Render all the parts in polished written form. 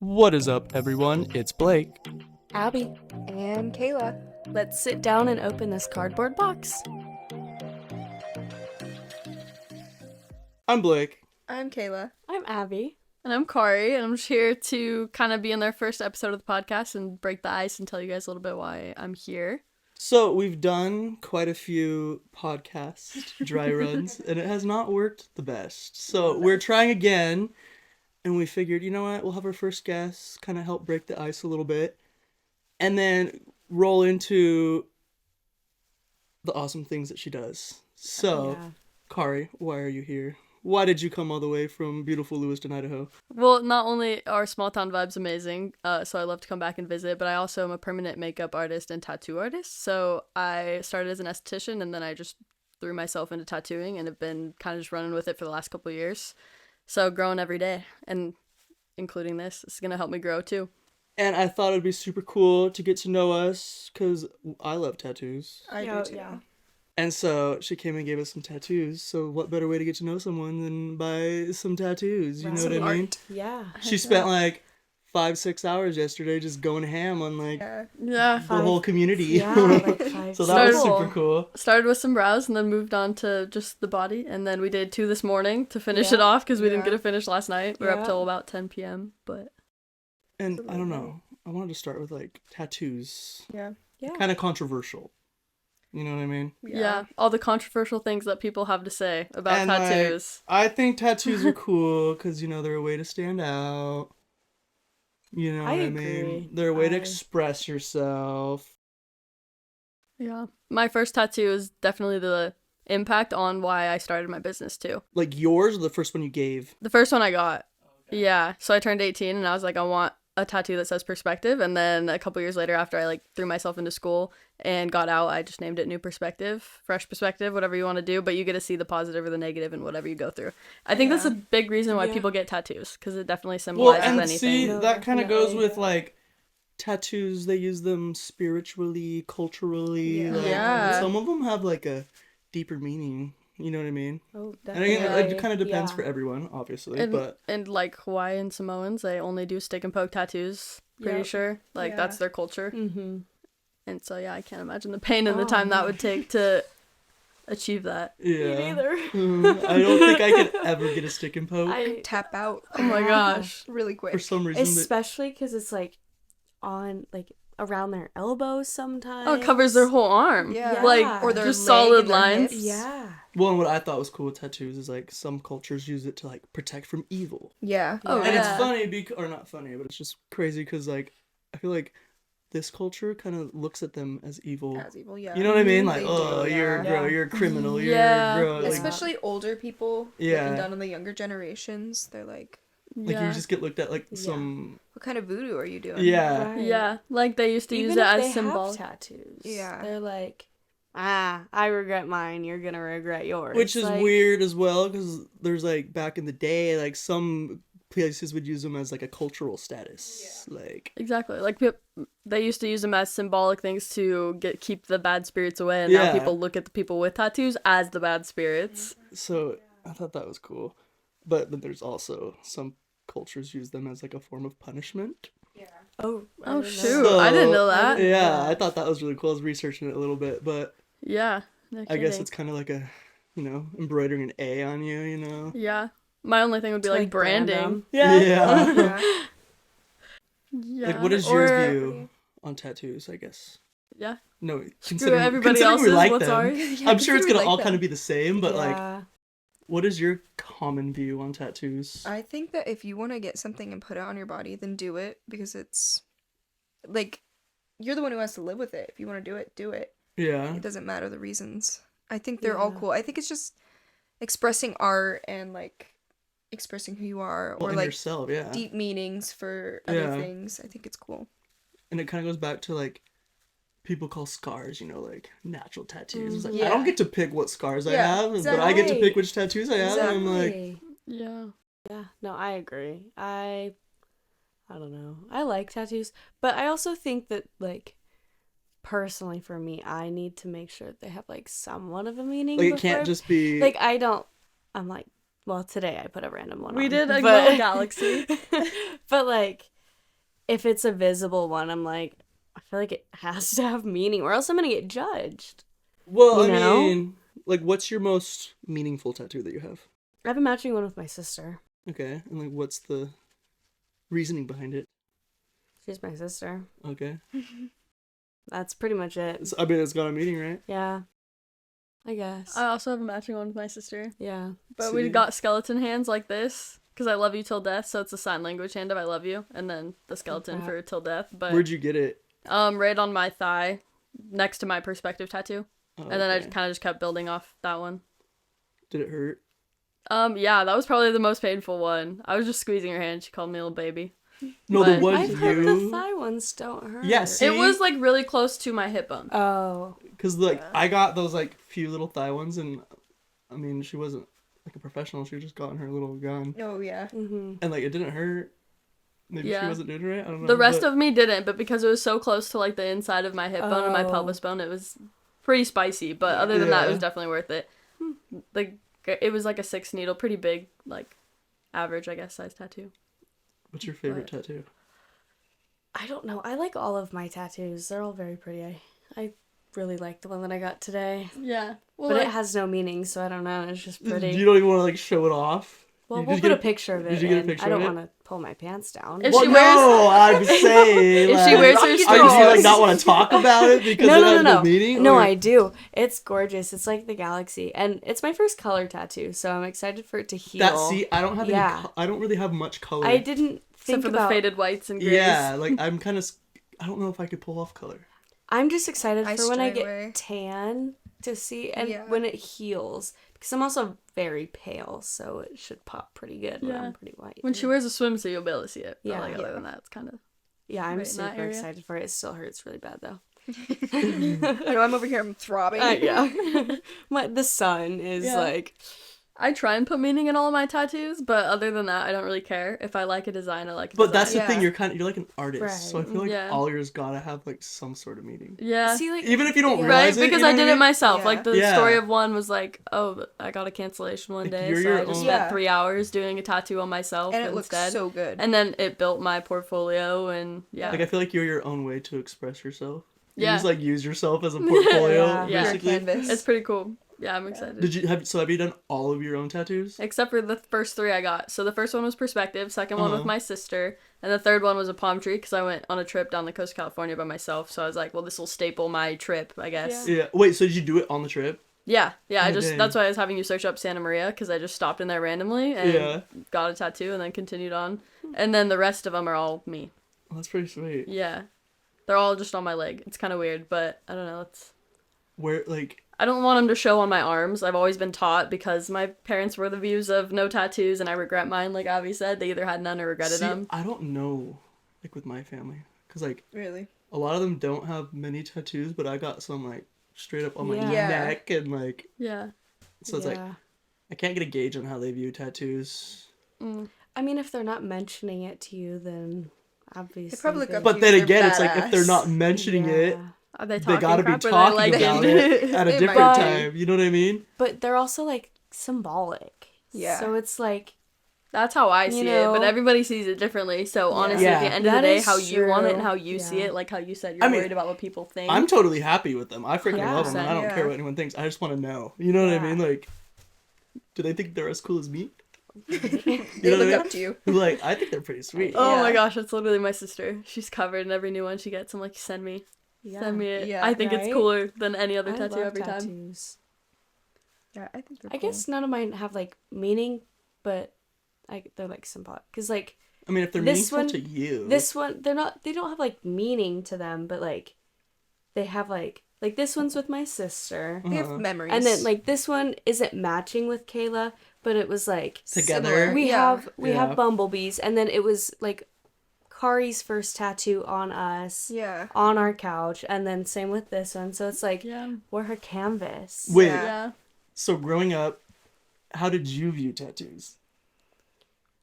What is up, everyone? It's Blake. Abby. And Kayla. Let's sit down and open this cardboard box. I'm Blake. I'm Kayla. I'm Abby. And I'm Kari, and I'm just here to kind of be in their first episode of the podcast and break the ice and tell you guys a little bit why I'm here. So, we've done quite a few podcast dry runs, and it has not worked the best. So, we're trying again, and we figured, you know what, we'll have our first guest kind of help break the ice a little bit, and then roll into the awesome things that she does. So, Kari, why are you here? Why did you come all the way from beautiful Lewiston, Idaho? Well, not only are small town vibes amazing, so I love to come back and visit, but I also am a permanent makeup artist and tattoo artist. So I started as an esthetician, and then I just threw myself into tattooing and have been kind of just running with it for the last couple of years. So growing every day, and including this is going to help me grow too. And I thought it'd be super cool to get to know us, because I love tattoos. I do too. Yeah. And so she came and gave us some tattoos. So what better way to get to know someone than by some tattoos? You know what I mean? Yeah. She spent like 5-6 hours yesterday just going ham on like Yeah. the whole community. Yeah, like 5. So that was Started- super cool. Started with some brows and then moved on to just the body. And then we did 2 this morning to finish it Yeah. off because we didn't Yeah. get it finished last night. We were Yeah. up till about 10 p.m. But And I don't know. I wanted to start with like tattoos. Yeah. Kind of controversial. You know what I mean? yeah, all the controversial things that people have to say about And, like, tattoos. I think tattoos are cool because, you know, they're a way to stand out. You know I what I agree. mean? They're a way to I- express yourself. Yeah. My first tattoo is definitely the impact on why I started my business too. Like yours or the first one you gave? The first one I got. Yeah. So I turned 18 and I was like, I want a tattoo that says perspective. And then a couple years later, after I like threw myself into school and got out, I just named it New Perspective, Fresh Perspective, whatever you want to do. But you get to see the positive or the negative in whatever you go through. I think that's a big reason why Yeah. people get tattoos, because it definitely Well, symbolizes and anything. see, No, that kind of goes definitely. with like tattoos. They use them spiritually, culturally. Yeah. Like, Yeah. Some of them have like a deeper meaning. You know what I mean? Oh, And again, definitely. it kind of depends Yeah. for everyone, obviously. And, but and like Hawaiian Samoans, they only do stick and poke tattoos. Pretty Yep. sure. Like Yeah. that's their culture. Mm-hmm. And so yeah, I can't imagine the pain and the Oh, time that man. would take to achieve that. yeah, Neither. I don't think I could ever get a stick and poke Tap out. Oh my gosh. Really for quick. some reason. Especially because it's like on, like, around their elbows sometimes. Oh, it covers their whole arm. Yeah. Like Or their just leg solid and their lines. hips. Yeah. Well, and what I thought was cool with tattoos is like some cultures use it to like protect from evil. Yeah. Oh, And yeah. it's funny or not funny, but it's just crazy because like I feel like this culture kind of looks at them as evil. As evil, yeah. You know what I mean? Like, They do, oh, you're yeah. you're a criminal. Yeah. You're like, Especially older people Yeah. looking down on the younger generations. They're like, like you just get looked at like Yeah. some what kind of voodoo are you doing? yeah. Right. Yeah, like they used to Even use it if as they symbol. have tattoos. Yeah. They're like, I regret mine. You're gonna regret yours. Which is Like, weird as well because there's like back in the day like some places would use them as like a cultural status. Like Exactly. Like they used to use them as symbolic things to keep the bad spirits away, and Yeah. now people look at the people with tattoos as the bad spirits. so I thought that was cool. But then there's also some cultures use them as like a form of punishment. Oh, I Oh didn't know shoot! that. I didn't know that. Yeah, I thought that was really cool. I was researching it a little bit, but Yeah. No I guess kidding. it's kind of like a, you know, embroidering an A on you, you know? Yeah. My only thing would be To, like brand branding. them. Yeah. Yeah. Yeah. Like, what is or, your view on tattoos, I guess? Yeah. No, everybody considering we else's, like what's them, ours? Yeah, I'm sure it's consider we gonna like all them. kind of be the same, but like, Yeah. what is your common view on tattoos? I think that if you want to get something and put it on your body, then do it because it's like you're the one who has to live with it. If you want to do it, do it. Yeah. It doesn't matter the reasons. I think they're all Yeah. cool. I think it's just expressing art and like expressing who you are Well, or and like yourself, yeah. deep meanings for other Yeah. things. I think it's cool. And it kind of goes back to like, people call scars, you know, like natural tattoos. It's like, I Yeah. don't get to pick what scars I Yeah, have, but I get to exactly. pick which tattoos I have. And I'm like, Exactly. Yeah. Yeah, no, I agree. I don't know. I like tattoos, but I also think that, like, personally for me, I need to make sure that they have like somewhat of a meaning. it before can't I- just be like I don't. I'm like, well, today I put a random one. We on, did but- ignore Galaxy. but like, if it's a visible one, I'm like, I feel like it has to have meaning, or else I'm gonna get judged. Well, You I know? mean, like, what's your most meaningful tattoo that you have? I have a matching one with my sister. Okay, and like, what's the reasoning behind it? She's my sister. Okay, That's pretty much it. I mean, it's got a meaning, right? Yeah. I guess. I also have a matching one with my sister. Yeah. But See? we got skeleton hands like this because I love you till death, so it's a sign language hand of I love you, and then the skeleton Okay. for till death. But Where'd you get it? right on my thigh, next to my perspective tattoo, Oh, and then I okay. kind of just kept building off that one. Did it hurt? Yeah, that was probably the most painful one. I was just squeezing her hand. She called me a little baby. No, the But- one I've heard the you. thigh ones don't hurt. Yeah, see? It was like really close to my hip bone. Oh. Because like I got those like few little thigh ones, and I mean she wasn't like a professional. She just got in her little gun, Oh yeah. Mm-hmm. and like it didn't hurt. Maybe she Yeah. wasn't doing it right. I don't know. The rest but- of me didn't, but because it was so close to like the inside of my hip bone and my Oh. pelvis bone, it was pretty spicy. But other than that, it was Yeah. definitely worth it. Like it was like a 6 needle, pretty big, like average, I guess, size tattoo. What's your favorite tattoo? I don't know. I like all of my tattoos. They're all very pretty. I really like the one that I got today. Yeah, well, But like, it has no meaning, so I don't know. It's just pretty. You don't even want to like show it off. Well, You we'll just put get a picture of it. did you get a in. picture I don't of it? want to pull my pants down. If Well, she wears- no, I'm saying. If like, she wears her do you straws. like not want to talk about it because no, it no, has no, no no. meaning? No, or- I do. It's gorgeous. It's like the galaxy, and it's my first color tattoo, so I'm excited for it to heal. That see, I don't have Yeah. any. I don't really have much color. I didn't except think for about. the faded whites and grays. Yeah, like I'm kind of. I don't know if I could pull off color. I'm just excited I for when I stray get away. tan to see, and Yeah. when it heals, because I'm also very pale, so it should pop pretty good when Yeah. I'm pretty white. When she wears a swimsuit, you'll be able to see it. But Yeah. like other Yeah. than that, it's kind of. Yeah, I'm right in that super area. excited for it. It still hurts really bad though. I know I'm over here. I'm throbbing. Yeah. The sun is Yeah. like. I try and put meaning in all of my tattoos, but other than that, I don't really care. If I like a design, I like a But design. that's the Yeah. thing. You're like an artist, so I Right. feel like Yeah. all yours gotta have like some sort of meaning. Yeah. See, like, Even if you don't yeah. Right, realize it, because you know I what did it mean? myself. Yeah. Like the Yeah. story of one was like, oh, I got a cancellation one Like, day, you're so your I just own- spent Yeah. 3 hours doing a tattoo on myself And it looks instead. so good. And then it built my portfolio, and yeah, Like I feel like you're your own way to express yourself. You Yeah. just like use yourself as a portfolio, Yeah. Yeah. basically. Your canvas. it's pretty cool. Yeah, I'm excited. Did you have? So have you done all of your own tattoos? Except for the first 3 I got. So the first one was perspective, second one with Uh-huh. my sister, and the third one was a palm tree because I went on a trip down the coast of California by myself. So I was like, well, this will staple my trip, I guess. Yeah. Wait. So did you do it on the trip? Yeah, I Oh, just dang. that's why I was having you search up Santa Maria because I just stopped in there randomly and Yeah. got a tattoo and then continued on, and then the rest of them are all me. Oh, that's pretty sweet. Yeah, they're all just on my leg. It's kind of weird, but I don't know. It's Where like I don't want them to show on my arms. I've always been taught because my parents were the views of no tattoos, and I regret mine. Like Avi said, they either had none or regretted see, them. I don't know, like with my family, because like Really. a lot of them don't have many tattoos, but I got some like straight up on my Yeah. neck and like Yeah. so it's like Yeah. I can't get a gauge on how they view tattoos. I mean, if they're not mentioning it to you, then obviously. probably look up But you, then they're again, it's like if they're badass. not mentioning it, Are they they talking gotta be crap or talking they like about it at a They different might. time. You know what I mean? But they're also like symbolic. Yeah. So it's like. That's how I see it, but know? everybody sees it differently. So honestly, Yeah. at the end of the That day, is how you want it and true. how you see Yeah. it, like how you said, you're I mean, worried about what people think. I'm totally happy with them. I freaking Yeah. love them. And I don't Yeah. care what anyone thinks. I just want to know. You know what I Yeah. mean? Like, do they think they're as cool as me? They know what I look mean? up to you. Like, I think they're pretty sweet. Oh my Yeah. gosh, it's literally my sister. She's covered in every new one she gets. I'm like, send me it. Yeah. I think it's Right? cooler than any other I tattoo love every time. tattoos. Yeah, I think they're I cool. guess none of mine have like meaning, but they're like symbolic. Because like I mean, if they're This meaningful one- to you. this one, they don't have like meaning to them, but like they have like this one's with my sister. They have Uh-huh. memories. And then like this one isn't matching with Kayla, but it was like Together. Similar. we Yeah. we Yeah. have bumblebees, and then it was like Kari's first tattoo on us Yeah. on our couch, and then same with this one. So it's like Yeah. we're her canvas. Wait, Yeah. Yeah. so growing up, how did you view tattoos?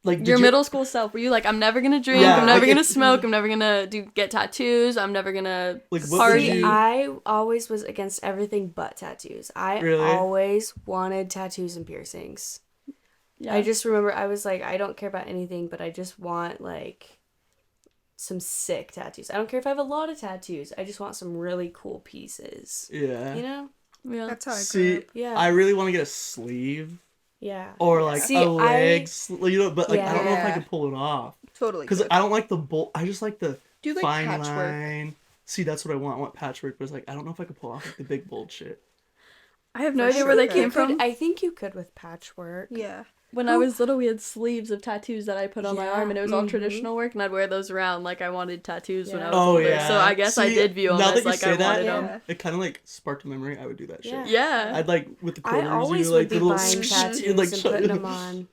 Like, did Your you- middle school self, were you like, I'm never gonna drink, Yeah, I'm never like gonna if- smoke, I'm never gonna get tattoos, I'm never gonna Like, what would party. you- I always was against everything but tattoos. I Really? always wanted tattoos and piercings. Yeah. I just remember I was like, I don't care about anything, but I just want like some sick tattoos. I don't care if I have a lot of tattoos. I just want some really cool pieces. Yeah. You know? Yeah. That's how I grew See, up. Yeah. I really want to get a sleeve Yeah. or like See, a leg, you know, but like I don't know if I Yeah. can pull it off Totally. because Good. I don't like the bolt. I just like the Do you like fine patchwork? line. See, that's what I want. I want patchwork, but it's like I don't know if I can pull off like the big bold shit. I have no For idea where they sure. came You could, from. I think you could with patchwork. Yeah. When I was little, we had sleeves of tattoos that I put on my Yeah. arm, and it was all Mhm. traditional work, and I'd wear those around like I wanted tattoos when I Yeah. was Oh older. yeah. So I guess I See, did view them now as that you like say I that, wanted Yeah. them. it kind of like sparked a memory. I would do that shit. Yeah. Yeah. I'd like with the I quarters, always you like would be the little buying tattoos you'd, like, and shut- putting them on.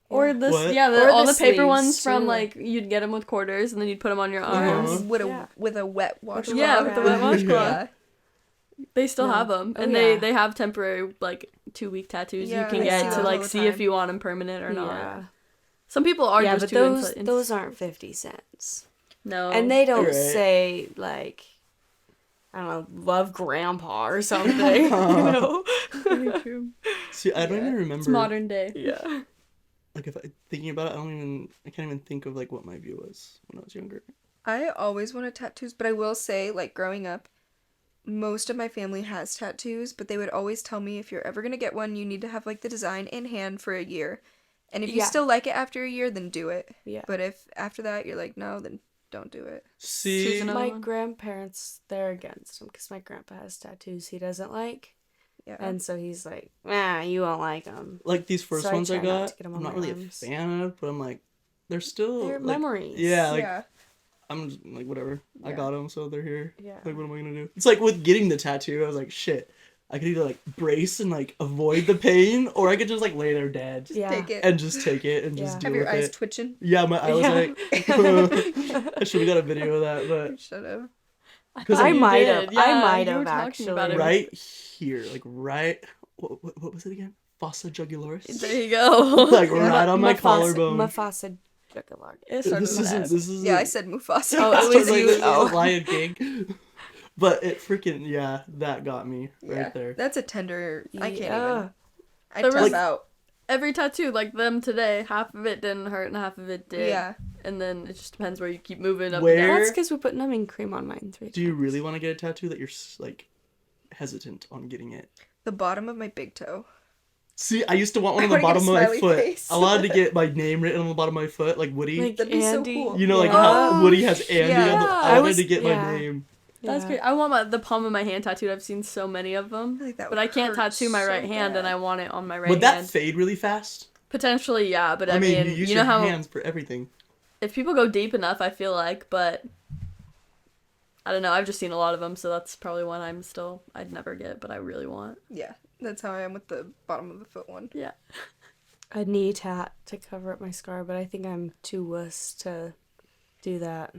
Or Yeah. this, What? yeah, Or all the the paper sleeves, ones from too. like you'd get them with quarters, and then you'd put them on your Uh-huh. arms. With a Yeah. with a wet washcloth. Yeah, with the wet Yeah. washcloth. Yeah. They still No. have them, Oh, and yeah. they have temporary like 2-week tattoos Yeah, you can I get see to those like all the see if time. you want them permanent or not. Yeah. Some people are Yeah, just but too those aren't 50 cents. no, And they don't Right. say, like, I don't know, love grandpa or something. You know? Very true. See, I don't Yeah. even remember. It's modern day. Yeah. Like if thinking about it, I can't even think of like what my view was when I was younger. I always wanted tattoos, but I will say, like, growing up, most of my family has tattoos, but they would always tell me if you're ever gonna get one, you need to have, like, the design in hand for a year. And if you Yeah. still like it after a year, then do it. Yeah. But if after that you're like, no, then don't do it. See, Choose another My one. grandparents, they're against him because my grandpa has tattoos he doesn't like. Yeah. And so he's like, you won't like them. like these first So I ones I try not got, to get 'em I'm on not my really arms. a fan of, but I'm like, they're still They're like, memories. Yeah, like yeah. I'm just, like whatever. I Yeah. got them, so they're here. Yeah. Like what am I gonna do? It's like with getting the tattoo, I was like, shit. I could either like brace and like avoid the pain, or I could just like lay there dead Yeah. Take it. and just take it and just Yeah. deal Have your with eyes it. twitching. Yeah, my eye was Yeah. like. I should have got a video of that, but Shut up. because I You might did, have. I yeah, might you were have talking about actually. it. right here, like right. What was it again? Fossa jugularis. There you go. Like right on my Mufasa- collarbone. Mufasa jugular. It started This with isn't. that. This is. Yeah, I said Mufasa. Oh, it I was like, you. this is Oh. Lion King. But it freaking that got me Yeah, right there. That's a tender. I can't Yeah. even. I There tap was- out. Every tattoo, like them today, half of it didn't hurt and half of it did. Yeah. And then it just depends where you keep moving up Where- and down. That's because we put numbing cream on mine 3 Do you times. really want to get a tattoo that you're like hesitant on getting it? The bottom of my big toe. See, I used to want one I on the wanna get bottom a of my smiley foot. face. I wanted to get my name written on the bottom of my foot, like Woody. Like That'd be so Andy. cool. You know, like Yeah. how Woody has Andy on the. Yeah. I I wanted was- to get yeah. my name. That's Yeah. great. I want the palm of my hand tattooed. I've seen so many of them. I feel like that But would I can't hurt tattoo my so right hand, and bad. I want it on my right Would that hand. fade really fast? Potentially, yeah. But I mean, you use you know your how hands for everything. if people go deep enough, I feel like, but I don't know. I've just seen a lot of them, so that's probably one I'd never get, but I really want. Yeah, that's how I am with the bottom of the foot one. Yeah. A knee tat to cover up my scar, but I think I'm too wuss to do that.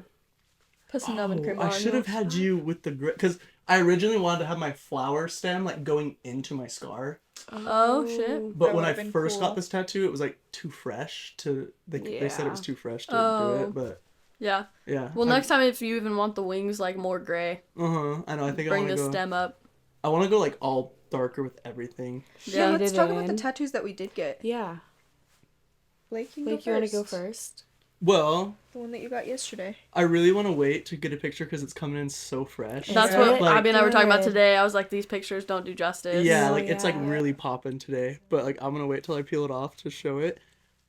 Put some numbing cream I on. should have had you with the grip because I originally wanted to have my flower stem like going into my scar. Oh, shit. But That when I would've been first cool. got this tattoo, it was like too fresh to. They said it was Yeah. too fresh to do Oh. it, but Yeah. yeah. Well, next time if you even want the wings like more gray, I know. I think I bring want the to go. stem up. I want to go like all darker with everything. Yeah, Yeah. let's Did talk it about the in. tattoos that we did get. Yeah. Blake, you Like, you want to go first? Well, The one that you got yesterday. I really want to wait to get a picture because it's coming in so fresh. That's Is what it? Like- Abby and I were talking about Good. today. I was like, these pictures don't do justice. Yeah, Oh, like it's like yeah. really popping today. But like I'm gonna wait till I peel it off to show it.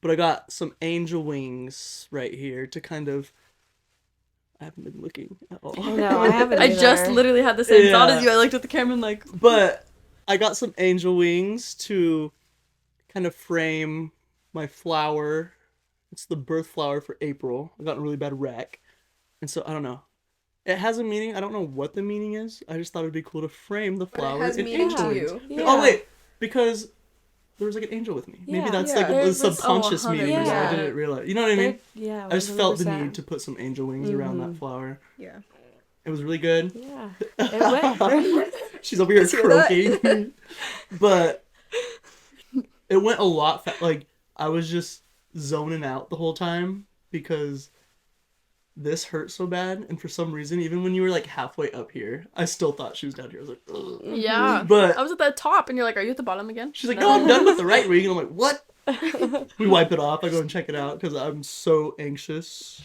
But I got some angel wings right here to kind of. I haven't been looking at all. No, I haven't. I just either. literally had the same thought Yeah. as you. I looked at the camera and like, But I got some angel wings to kind of frame my flower. It's the birth flower for April. I got in a really bad wreck. And so I don't know. It has a meaning. I don't know what the meaning is. I just thought it'd be cool to frame the But it flower has in meaning angel to wings. you. Yeah. Oh wait, because there was like an angel with me. Maybe Yeah. that's Yeah. like a There's this- subconscious 100%. meaning that I Yeah. didn't realize. You know what I mean? Yeah. I just felt the 100%. need to put some angel wings around Mm-hmm. that flower. Yeah. It was really good. Yeah. It went. She's over here Let's hear that. croaking. But it went a lot like I was just zoning out the whole time because this hurt so bad, and for some reason, even when you were like halfway up here, I still thought she was down here. I was like, ugh. yeah. But I was at the top, and you're like, are you at the bottom again? she's like, no, I'm done with the right wing, and I'm like, what? We wipe it off. I go and check it out because I'm so anxious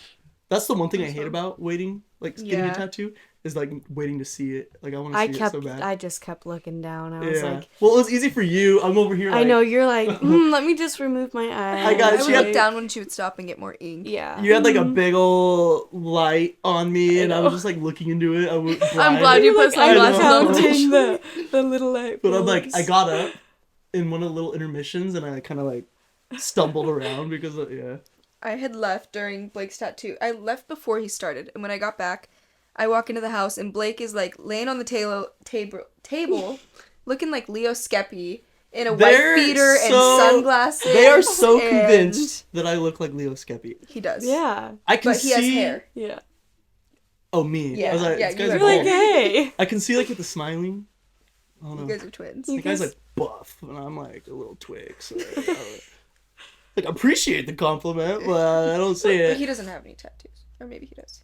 That's the one thing I That's hate fun. about waiting, like getting a Yeah. tattoo, is like waiting to see it. Like I want to see it so bad. I just kept looking down. I was Yeah. like, Well, it was easy for you. I'm over here. I Like, know you're like, let me just remove my eye. I got it. I She would had- look down when she would stop and get more ink. Yeah. You had like a big old light on me, I and I was know. just like looking into it. I'm glad you put I know. sunglasses on. counting the little light. But I'm like, I bulbs. got up in one of the little intermissions, and I kind of like stumbled around because of, yeah. I had left during Blake's tattoo. I left before he started, and when I got back, I walk into the house, and Blake is like laying on the table, looking like Leo Skeppy in a They're white beater and so- sunglasses. They are so and convinced that I look like Leo Skeppy. he does. Yeah. I can But he see. has hair. Yeah. Oh, me. Yeah, I was like, yeah, this you guy's have You're like, bald. hey. I can see like with the smiling. I don't You know. guys are twins. You The guy's guys- like buff, and I'm like a little twig. So like, appreciate the compliment, but I don't say But it. he doesn't have any tattoos. Or maybe he does.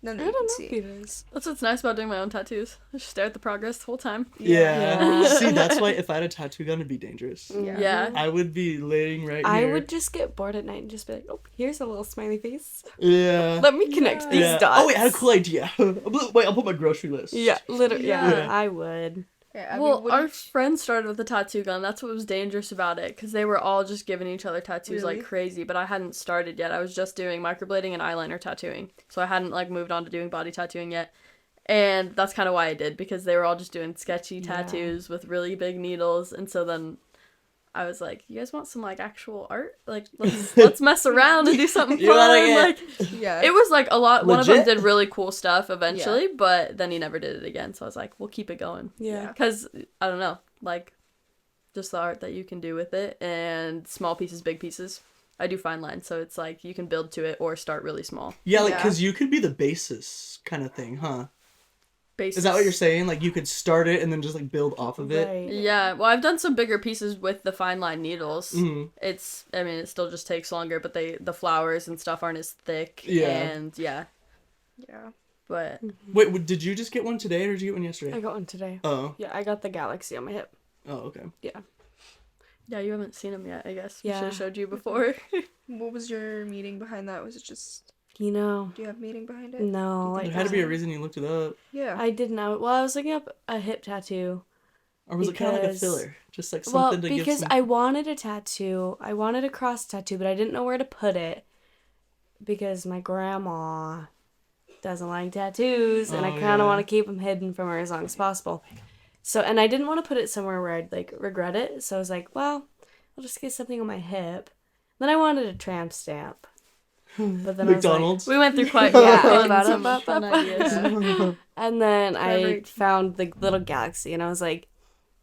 None that I you don't can know see. if he does. That's what's nice about doing my own tattoos. I just stare at the progress the whole time. Yeah. Yeah. See, that's why if I had a tattoo gun, it'd be dangerous. Yeah. Yeah. I would be laying right I here. would just get bored at night and just be like, oh, here's a little smiley face. Yeah. Let me connect these Yeah. dots. Oh wait, I had a cool idea. Wait, I'll put my grocery list. Yeah, literally. Yeah. Yeah, I would. Yeah, I Well, mean, our wouldn't- friends started with a tattoo gun. That's what was dangerous about it, because they were all just giving each other tattoos Really? like crazy. But I hadn't started yet. I was just doing microblading and eyeliner tattooing, so I hadn't like moved on to doing body tattooing yet. And that's kind of why I did, because they were all just doing sketchy Yeah. tattoos with really big needles. And so then I was like, "You guys want some like actual art? Like let's mess around and do something You wanna fun." get- Like yeah. it was like a lot. One of them Legit? did really cool stuff eventually, but then he never did it again. So I was like, "We'll keep it going." Yeah. Because, I don't know, like, just the art that you can do with it, and small pieces, big pieces. I do fine lines, so it's like you can build to it or start really small. Yeah, like Yeah. because you could be the basis kind of thing, huh? Basis. Is that what you're saying? Like you could start it and then just like build off of it. Right. Yeah, well, I've done some bigger pieces with the fine line needles. Mhm. I mean, it still just takes longer, but the flowers and stuff aren't as thick. Yeah. And, yeah, yeah. but, Wait, did you just get one today or did you get one yesterday? I got one today. Oh. Yeah, I got the galaxy on my hip. Oh, okay. yeah, you haven't seen them yet, I guess. We Yeah. should have showed you before. What was your meaning behind that? Was it just, You know, do you have meaning behind it? no. There had to be a reason you looked it up. Yeah. I didn't know. Well, I was looking up a hip tattoo. Or was it kind of like a Because- filler? Just like Well, something to give because some... I wanted a tattoo. I wanted a cross tattoo, but I didn't know where to put it. Because my grandma doesn't like tattoos, and I Oh, kind yeah. of want to keep them hidden from her as long as possible. So, and I didn't want to put it somewhere where I'd like regret it. So I was like, well, I'll just get something on my hip. Then I wanted a tramp stamp. But then McDonald's. We went through quite Yeah, fun, about some it, fun ideas. I was like, and then I Elaborate. found the little galaxy, and I was like,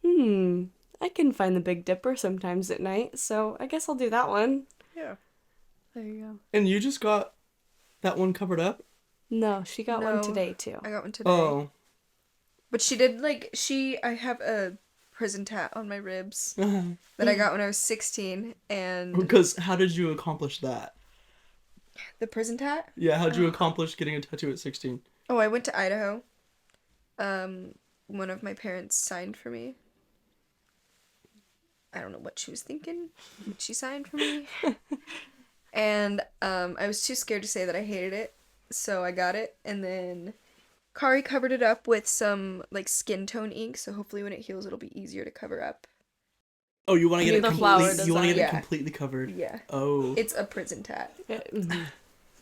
I can find the Big Dipper sometimes at night, so I guess I'll do that one. Yeah. There you go. And you just got that one covered up? No, she got one No. today too. I got one today. Oh. But she did, like, I have a prison tat on my ribs that I got when I was 16, and Because how did you accomplish that? the prison tat? Yeah, how'd you accomplish getting a tattoo at 16? Oh, I went to Idaho. One of my parents signed for me. I don't know what she was thinking, but she signed for me. And I was too scared to say that I hated it, so I got it. And then Kari covered it up with some like skin tone ink, so hopefully when it heals, it'll be easier to cover up. Oh, you want to get it The flower completely? You want to get design. it Yeah. completely covered? Yeah, Oh. it's a prison tat.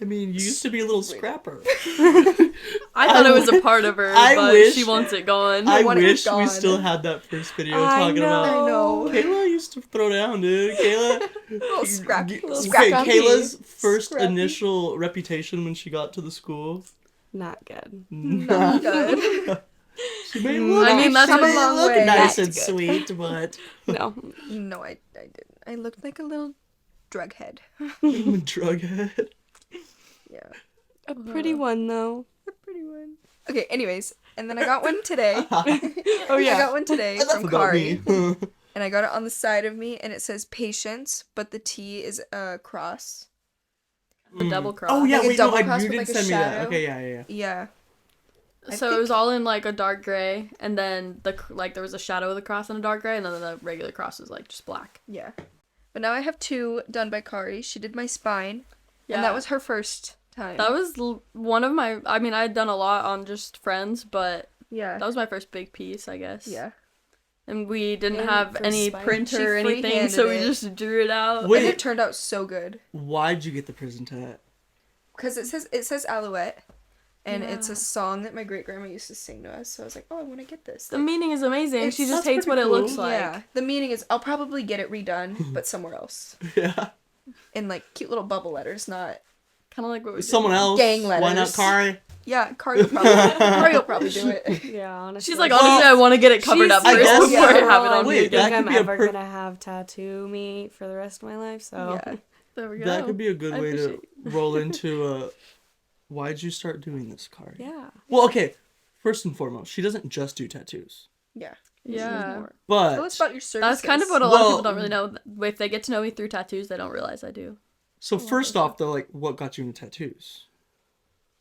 I mean, you used to be a little scrapper. I thought it was a part of her, I but wish- she wants it gone. I want it wish we gone. still had that first video I talking know. about. I know. Kayla used to throw down, dude. Kayla. Little scrappy. Little Okay, scrappy. Kayla's first Scrappy. initial reputation when she got to the school. Not good. Not good. She may look, I mean, that's she a may long look way. nice That's and good. sweet, but No. No, I didn't. I looked like a little drug head. I'm a drug head. Yeah. A pretty one though. A pretty one. Okay, anyways, and then I got one today. Oh yeah. I got one today Enough from about Kari. me. And I got it on the side of me, and it says patience, but the T is a cross. The double cross. Oh yeah, Like a wait, no, double cross you with, didn't like, a send me that. shadow. Okay, yeah. Yeah. I So it think- was all in like a dark gray, and then there was a shadow of the cross in a dark gray, and then the regular cross was like just black. Yeah. But now I have two done by Kari. She did my spine, Yeah. and that was her first time. That was one of my. I mean, I had done a lot on just friends, but yeah. that was my first big piece, I guess. Yeah. And we didn't And have for any spite. printer or She anything, so we freehanded it. just drew it out. Wait. And it turned out so good. Why'd you get the prison tat? Because it says Alouette. And it's Yeah. a song that my great grandma used to sing to us. So I was like, oh, I want to get this. The meaning is amazing. She It's- just that's hates what pretty it looks cool. like. Yeah. The meaning is I'll probably get it redone, but somewhere else. Yeah. In like cute little bubble letters, not. Kind of like what we did. Someone else. Gang Why not letters. Kari? Yeah, Kari will probably do it. Yeah, honestly. She's like, honestly, I want to get it covered up I first guess- before I yeah. have it on Wait, me again. that I think could I'm be a ever per- gonna have tattoo me for the rest of my life, so Yeah. There we go. That could be a good I way to appreciate- roll into why'd you start doing this, Kari? yeah. Well, okay. First and foremost, she doesn't just do tattoos. Yeah. Yeah. But Tell us about your services. That's kind of what a lot of Well- people don't really know. If they get to know me through tattoos, they don't realize I do. so first off though, like what got you into tattoos?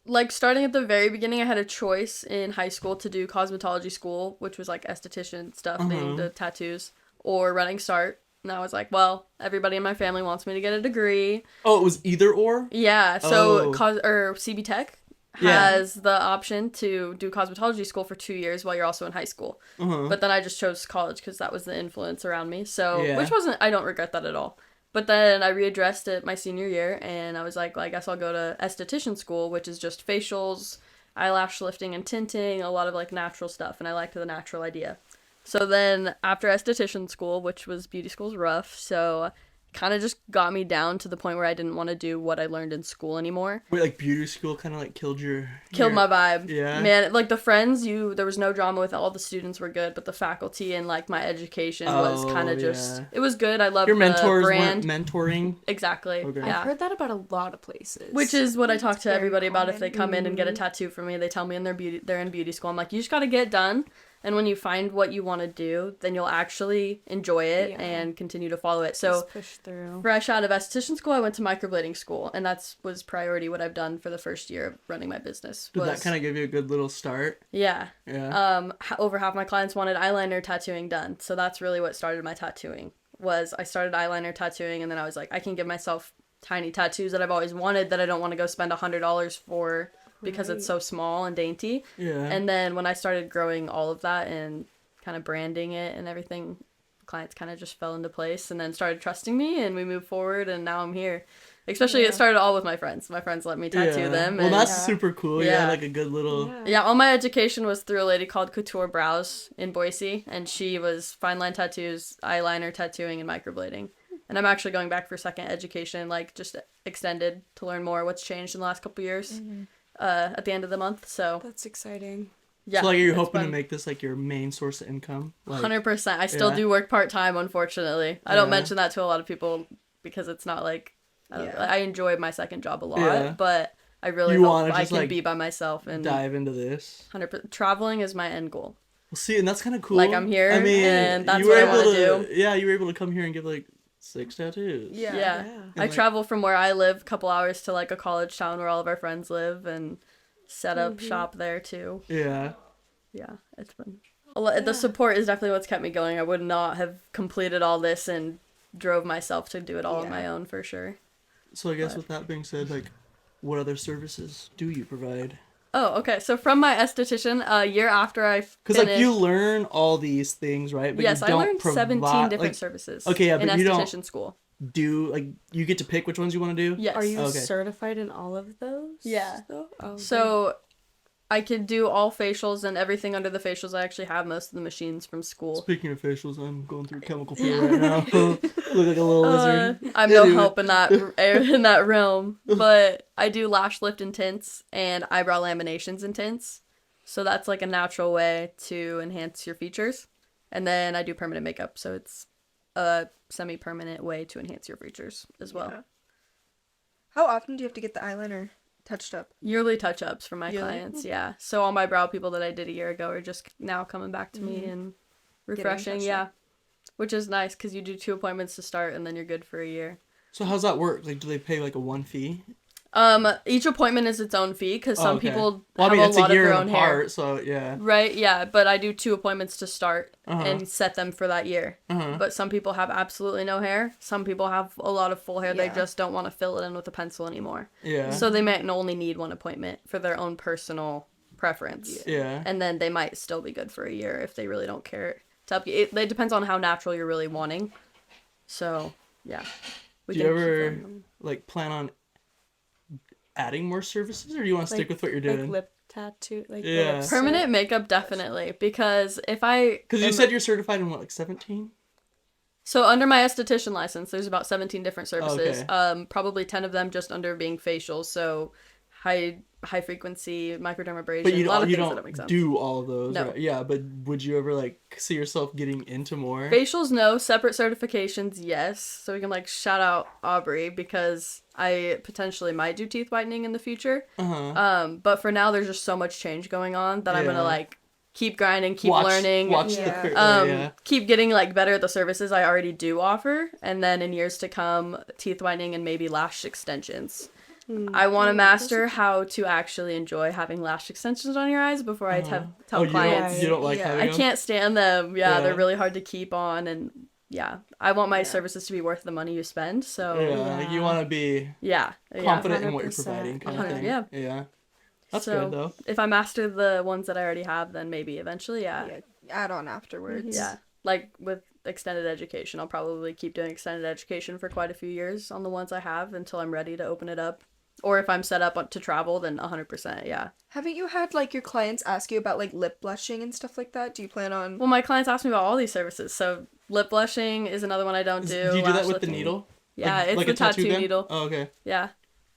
Like starting at the very beginning, I had a choice in high school to do cosmetology school, which was like esthetician stuff, leading to tattoos, or running start. And I was like, well, everybody in my family wants me to get a degree. Oh, it was either or? Yeah, so Oh. CB Tech Yeah. has the option to do cosmetology school for 2 years while you're also in high school. Uh-huh. But then I just chose college because that was the influence around me. So, Yeah. which wasn't, I don't regret that at all. But then I readdressed it my senior year and I was like, well, I guess I'll go to esthetician school, which is just facials, eyelash lifting and tinting, a lot of like natural stuff. And I liked the natural idea. So then after esthetician school, which was beauty school's rough, so kind of just got me down to the point where I didn't want to do what I learned in school anymore. Wait, like beauty school kind of like killed Killed your- my vibe. Yeah. Man, like the friends, there was no drama with all the students were good, but the faculty and like my education was Oh, kind of just, yeah. it was good. I loved Your mentors the brand. weren't mentoring. Exactly. Okay. Yeah. I've heard that about a lot of places. Which is what I talk to very everybody about if common. they come in and get a tattoo from me. They tell me they're in beauty school. I'm like, you just got to get it done. And when you find what you want to do, then you'll actually enjoy it Yeah. and continue to follow it. So just push through. fresh out of esthetician school, I went to microblading school, and was priority what I've done for the first year of running my business. Did that was- kind of give you a good little start? Yeah. Yeah. Over half my clients wanted eyeliner tattooing done, so that's really what started my tattooing. Was I started eyeliner tattooing, and then I was like, I can give myself tiny tattoos that I've always wanted that I don't want to go spend $100 for because it's so small and dainty. Yeah. And then when I started growing all of that and kind of branding it and everything, clients kind of just fell into place and then started trusting me, and we moved forward, and now I'm here. Especially it started all with my friends. My friends let me tattoo Yeah. them. Well, and that's super cool. Yeah, Yeah. like a good little. yeah, all my education was through a lady called Couture Brows in Boise, and she was fine line tattoos, eyeliner tattooing, and microblading. And I'm actually going back for second education, like just extended to learn more what's changed in the last couple years at the end of the month. So, That's exciting. yeah. So like, are you it's hoping to fun. make this like your main source of income? Like, 100%. I still yeah. do work part-time, unfortunately. I don't Yeah. mention that to a lot of people because it's not like, I enjoy my second job a lot, Yeah. but I really You hope wanna I just, can like, be by myself and dive into this. 100%. Traveling is my end goal. Well, see, and that's kind of cool. Like, I'm here, I mean, and that's you were what I able wanna to. Yeah, you were able to come here and give like 6 tattoos. Yeah. Yeah. I like- travel from where I live a couple hours to like a college town where all of our friends live and set up shop there too. Yeah. Yeah, it's been the support is definitely what's kept me going. I would not have completed all this and drove myself to do it all on my own for sure. So I guess with that being said, like, what other services do you provide? Oh, okay. So from my esthetician, a year after I Because finished, like you learn all these things, right? But yes, you I don't learned 17 provide- different like, services. Okay, yeah, in but you don't- esthetician school. Do like you get to pick which ones you want to do? Yes. Are you Okay. certified in all of those? Yeah. though? Oh, So I could do all facials and everything under the facials. I actually have most of the machines from school. Speaking of facials, I'm going through chemical peel right now. Look like a little lizard. I'm no Anyway. help in that realm, but I do lash lift and tints and eyebrow laminations and tints. So that's like a natural way to enhance your features. And then I do permanent makeup, so it's a semi-permanent way to enhance your features as well. Yeah. How often do you have to get the eyeliner touched up? Yearly touch-ups for my Yearly? clients, yeah. So all my brow people that I did a year ago are just now coming back to me and refreshing, touched yeah. up. Which is nice because you do 2 appointments to start and then you're good for a year. So how's that work? Like, do they pay like a one fee? Each appointment is its own fee because some okay. people Well, I mean, have it's a lot a year of their and own hair. apart, so yeah. Right, yeah, but I do 2 appointments to start Uh-huh. and set them for that year. Uh-huh. But some people have absolutely no hair. Some people have a lot of full hair. They Yeah. just don't want to fill it in with a pencil anymore. Yeah. So they might only need 1 appointment for their own personal preference. Yeah. And then they might still be good for a year if they really don't care to help you. It depends on how natural you're really wanting. So, yeah. We Do you can keep ever them. like plan on adding more services, or do you want to stick with what you're doing? Like lip tattoo, like the Yeah. lips Permanent are- makeup, definitely. Because if I... Because you am- said you're certified in what, like 17? So under my esthetician license, there's about 17 different services. Okay. Probably 10 of them just under being facials. So high frequency microdermabrasion. But you a lot of don't, you things that don't make don't sense. do all of those, No. right? Yeah, but would you ever like see yourself getting into more? Facials, no. Separate certifications, yes. So we can like shout out Aubrey because I potentially might do teeth whitening in the future. Uh-huh. But for now, there's just so much change going on that I'm Yeah. gonna like keep grinding, keep learning. Watch Yeah. the yeah. Keep getting like better at the services I already do offer, and then in years to come, teeth whitening and maybe lash extensions. I want to master how to actually enjoy having lash extensions on your eyes before I tell Oh, you clients. don't, you don't like Yeah. having I them? can't stand them. Yeah, Yeah. they're really hard to keep on, and yeah, I want my services to be worth the money you spend. So Yeah, like you want to be yeah, confident in what you're 100%. providing, kind of 100, thing. yeah. Yeah. That's So, good though. if I master the ones that I already have, then maybe eventually, Yeah, add on afterwards. Yeah. Like with extended education, I'll probably keep doing extended education for quite a few years on the ones I have until I'm ready to open it up. Or if I'm set up to travel, then 100%, yeah. Haven't you had like your clients ask you about like lip blushing and stuff like that? Do you plan on? Well, my clients ask me about all these services. So lip blushing is another one I don't do. Do you do that lash with the lifting. needle? Yeah, Like- it's like the a tattoo tattoo gun? needle. Oh, okay. Yeah.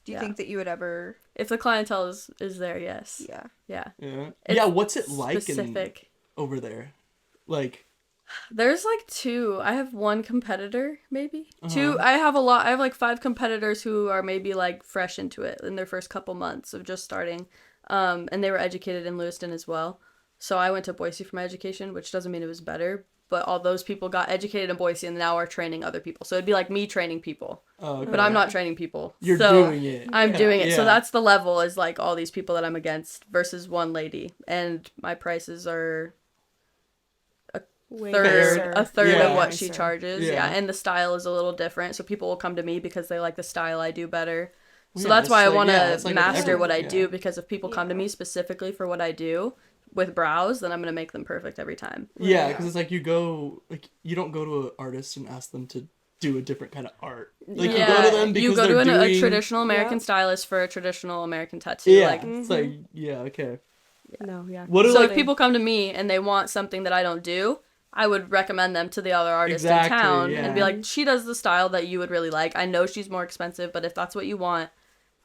Do you yeah. think that you would ever? If the clientele is there, yes. Yeah. Yeah. Yeah. It's Yeah, what's it like in, specific. over there? Like, There's like 2. I have 1 competitor, maybe. Uh-huh. 2. I have a lot. I have like 5 competitors who are maybe like fresh into it in their first couple months of just starting. And they were educated in Lewiston as well. So I went to Boise for my education, which doesn't mean it was better. But all those people got educated in Boise and now are training other people. So it'd be like me training people. oh, okay. But I'm not training people. You're so doing it. I'm Yeah, doing it. So yeah. that's the level is like all these people that I'm against versus 1 lady. And my prices are Way third nicer. a third Yeah. of what she Nicer. charges. Yeah. Yeah. And the style is a little different. So people will come to me because they like the style I do better. So Yeah, that's why I it's like- want to yeah, it's like with master what I everything, do yeah. because if people come to me specifically for what I do with brows, then I'm going to make them perfect every time. Yeah, because it's like you don't go to an artist and ask them to do a different kind of art. Like you go to them because you go they're to a doing... traditional American Yeah. stylist for a traditional American tattoo. Yeah, Like, it's like, yeah, okay. No, yeah. What do so like... if people come to me and they want something that I don't do, I would recommend them to the other artist Exactly, in town and be yeah. like, she does the style that you would really like. I know she's more expensive, but if that's what you want,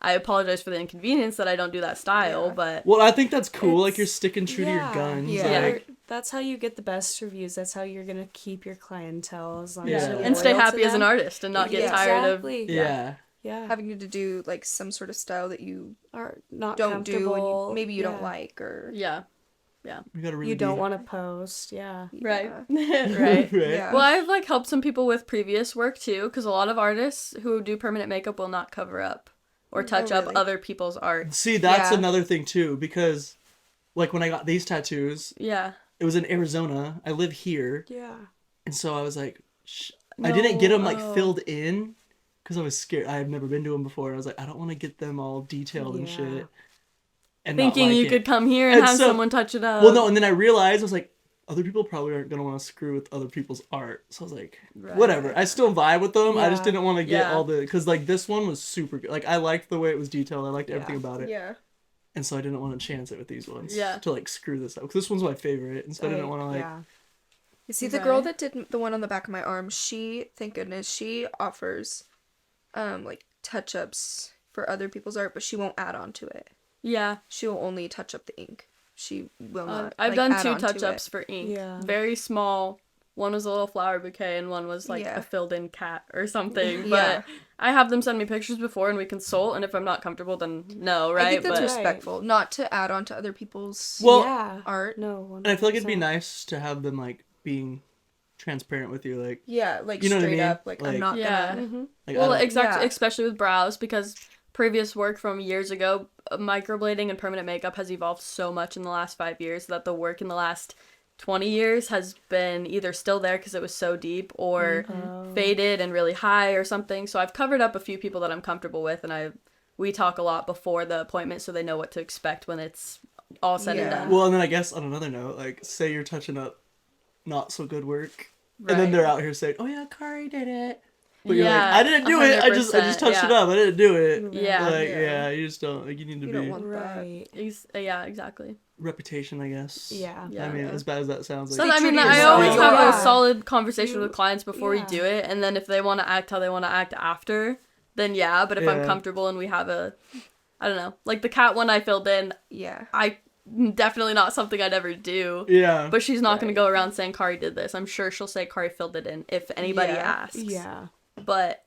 I apologize for the inconvenience that I don't do that style, Yeah. but Well, I think that's cool. Like It's- you're sticking true to your guns. Yeah. Like, That's how you get the best reviews. That's how you're gonna keep your clientele as long Yeah. as you're and stay loyal to happy as an them. artist and not get Yeah. tired of Exactly. yeah. Yeah. Having to do like some sort of style that you Or not don't do, and comfortable. maybe you don't Yeah. like, or yeah, You gotta really You don't be... want to post. Yeah. right, Yeah. right. right. Yeah. Well, I've like helped some people with previous work too, because a lot of artists who do permanent makeup will not cover up or touch up really? other people's art. See, that's Yeah. another thing too, because like when I got these tattoos, Yeah. it was in Arizona. I live here, Yeah. and so I was like, I didn't get them like oh. filled in because I was scared. I had never been to them before. I was like, I don't want to get them all detailed and Yeah. shit. And not Thinking like you it. could come here and And have so- someone touch it up. Well, no, and then I realized I was like, other people probably aren't gonna want to screw with other people's art. So I was like, Right. whatever. I still vibe with them. I just Yeah. didn't want to get Yeah. all the because like this one was super good. Like I liked the way it was detailed. I liked everything about it. yeah. And so I didn't want to chance it with these ones. Yeah. To like screw this up because this one's my favorite, and so I didn't want to like. Yeah. You see, the girl Right. that did the one on the back of my arm, she, thank goodness, she offers, like touch ups for other people's art, but she won't add on to it. Yeah. She will only touch up the ink. She will not. I've like, done add 2 on to touch ups it. for ink. Yeah. Very small. One was a little flower bouquet and one was like Yeah. a filled in cat or something. Yeah. But I have them send me pictures before and we consult, and if I'm not comfortable, then no, right? I think that's but respectful, not to add on to other people's Well, yeah. art. No. and I feel like it'd be 100%. nice to have them like being transparent with you, like Yeah, like You know what I straight mean? up. Like, Like- I'm not Yeah. gonna. Mhm. like well, I don't- exactly, Yeah. especially with brows, because previous work from years ago, microblading and permanent makeup has evolved so much in the last 5 years that the work in the last 20 years has been either still there because it was so deep or faded and really high or something. So I've covered up a few people that I'm comfortable with, and we talk a lot before the appointment so they know what to expect when it's all said and Yeah. done. Well, and then I guess on another note, like, say you're touching up not so good work, and then Right. they're out here saying, "Oh yeah, Kari did it," but you're like, Yeah, "I didn't do it. I just 100%, touched it yeah. up. I didn't do it." Yeah. Like, Yeah. yeah, you just don't. Like, you need to You be don't want that. Right. Yeah, exactly. reputation, I guess. Yeah. Yeah. I mean, Yeah. as bad as that sounds, So like, I true mean, to I yourself. always Yeah. have Yeah. a solid conversation You- with clients before we yeah. do it, and then if they want to act how they want to act after, then yeah. But if I'm Yeah. comfortable and we have I don't know, like the cat one I filled in, Yeah. I definitely not something I'd ever do. yeah. But she's not going to Right. go around saying Kari did this. I'm sure she'll say Kari filled it in if anybody Yeah. asks. Yeah. But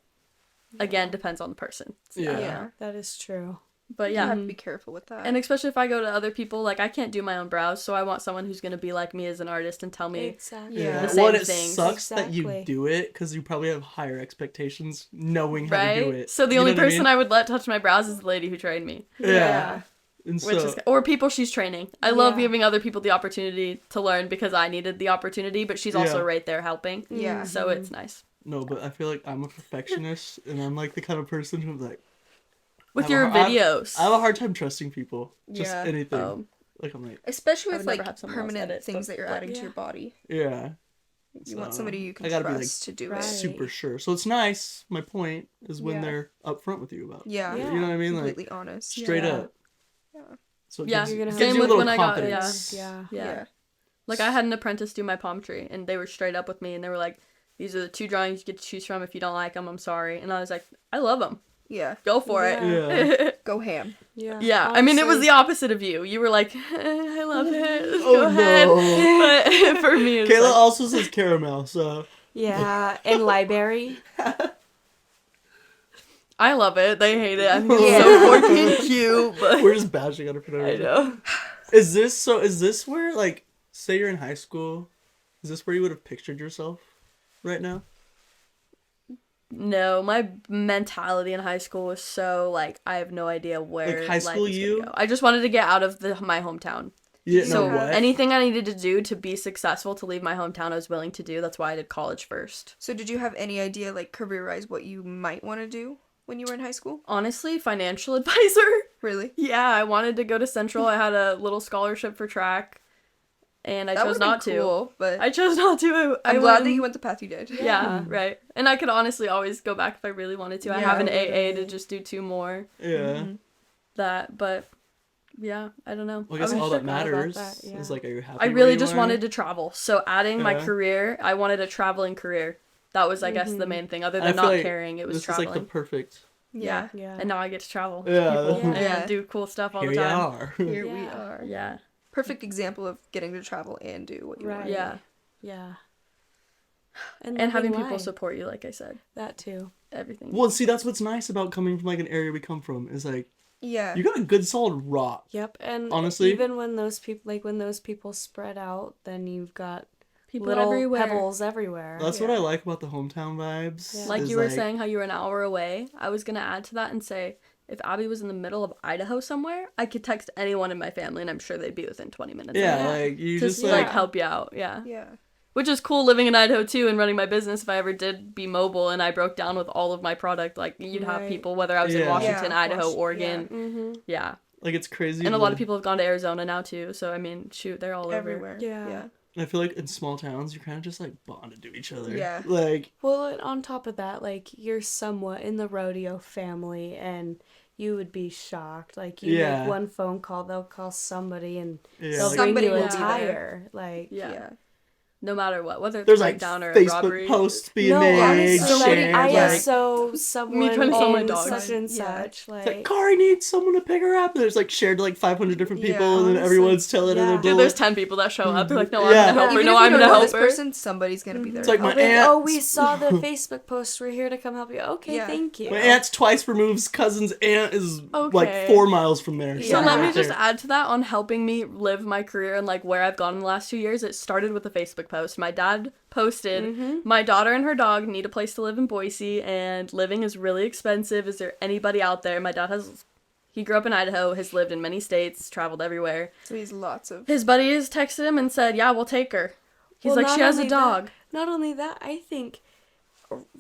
again, depends on the person. Yeah. Yeah. That is true. But You yeah. have to be careful with that. And especially if I go to other people, like I can't do my own brows, so I want someone who's going to be like me as an artist and tell me. Exactly. Yeah. Yeah. The same Well, it things. sucks that you Exactly. do it because you probably have higher expectations knowing how to do Right? it. So the You only know what person I would let touch my brows is the lady who trained me. Yeah. And Which so, is, or people she's training. I love Yeah. giving other people the opportunity to learn because I needed the opportunity, but she's also Yeah. right there helping. Yeah. So it's nice. no, but I feel like I'm a perfectionist, and I'm like the kind of person who's like, With I have your a- I have- videos. I have a hard time trusting people. Just Yeah. anything. Like, I'm like, Especially I with would never like have someone else permanent edit, things but, that you're like, adding to yeah. your body. yeah. You want So, somebody you can I gotta be, like, trust to do Right. it. Super sure. So it's nice. My point is when Yeah. they're upfront with you about it. Yeah. Yeah. You know what I mean? Like, Completely honest. straight Yeah. up. Yeah. So it Yeah. gives, You're gonna gives have- you Same a with little when I got- confidence. Yeah. Yeah. Like I had an apprentice do my palm tree, and they were straight up with me, and they were like, "These are the 2 drawings you get to choose from. If you don't like them, I'm sorry." And I was like, "I love them. Yeah. Go for Yeah. it." Go ham. Yeah. Yeah, I mean, it was Honestly, the opposite of you. You were like, "I love it. Oh, Go ahead." no. But for me, it was Kayla like, also says caramel, so Yeah. And library. I love it. They hate it. I think it's Yeah. so quirky and cute, but we're just bashing on it for no I reason. know. Is this where, like, say you're in high school, is this where you would have pictured yourself right now? No, my mentality in high school was so like I have no idea where Like, high school life is gonna you? go. I just wanted to get out of my hometown. You didn't So know what? anything I needed to do to be successful to leave my hometown, I was willing to do. That's why I did college first. So did you have any idea, like, career-wise, what you might want to do when you were in high school? Honestly, financial advisor. Really? Yeah, I wanted to go to Central. I had a little scholarship for track, and I That chose would've been not to. cool, but I chose not to. I'm glad that you went the path you did. Yeah, right. And I could honestly always go back if I really wanted to. I Yeah, have an AA to literally. just do 2 more. Yeah. That, but yeah, I don't know. Well, I guess I all that forgot about matters that, yeah. is, like, are you happy I where really you just are? wanted to travel. So adding my Yeah. career, I wanted a traveling career. That was, I guess, the main thing. Other I than feel not like caring, it was This traveling. is, like, the perfect... Yeah. Yeah. And now I get to travel with Yeah. people Yeah. and do cool stuff all Here the you time. are. Here we Yeah. are. Yeah. Perfect example of getting to travel and do what you Right. want. Yeah. Yeah. And living having people life. support you, like I said. That too. Everything. Well, see, that's what's nice about coming from, like, an area we come from, is, like, Yeah. you got a good solid rock. Yep. And Honestly? even when those people spread out, then you've got People little everywhere. pebbles everywhere. That's what I like about the hometown vibes. Yeah. Like is, you were saying how you were an hour away. I was going to add to that and say, if Abby was in the middle of Idaho somewhere, I could text anyone in my family and I'm sure they'd be within 20 minutes. of Yeah, me. like, you To just, like like... help you out. Yeah. Yeah. Which is cool living in Idaho too and running my business. If I ever did be mobile and I broke down with all of my product, like you'd have Right. people, whether I was in Yeah. Washington, Yeah, Idaho, Wash- Oregon. Mm-hmm. Yeah. Like, it's crazy. And a lot the- of people have gone to Arizona now too. So, I mean, shoot, they're all over. Everywhere. Yeah. I feel like in small towns, you're kind of just, like, bonded to each other. Yeah. Like, Well, and on top of that, like you're somewhat in the rodeo family, and you would be shocked. Like you Yeah. make one phone call, they'll call somebody, and yeah, they'll like, bring Somebody you will a be there. tire. Like Yeah. Yeah. No matter what, whether it's there's, a like, breakdown or a Facebook robbery. posts being no, made, honestly, shared, I like... saw someone trying to sell my in dog. such and Yeah. such. It's like, Like Kari needs someone to pick her up. And there's, like, shared to, like, 500 different people, Yeah, and then honestly, everyone's telling her yeah. their Dude, Dude, bull- there's 10 people that show up. They're like, no, Yeah. I'm gonna help her. Even No, if you I'm don't gonna know help this her. person, somebody's gonna be there. It's like to my help. like, aunt- oh, we saw the Facebook post. We're here to come help you. Okay, Yeah. thank you. My aunt's twice removed's cousin's aunt is, Okay. like, 4 miles from there. So Yeah. let me right just there. add to that on helping me live my career and like where I've gone in the last 2 years. It started with a Facebook post. My dad posted, Mm-hmm. my daughter and her dog need a place to live in Boise, and living is really expensive. Is there anybody out there? My dad he grew up in Idaho, has lived in many states, traveled everywhere. So he's lots of. His buddies texted him and said, yeah, we'll take her. He's Well, like, not she has a only dog. that- not only that, I think,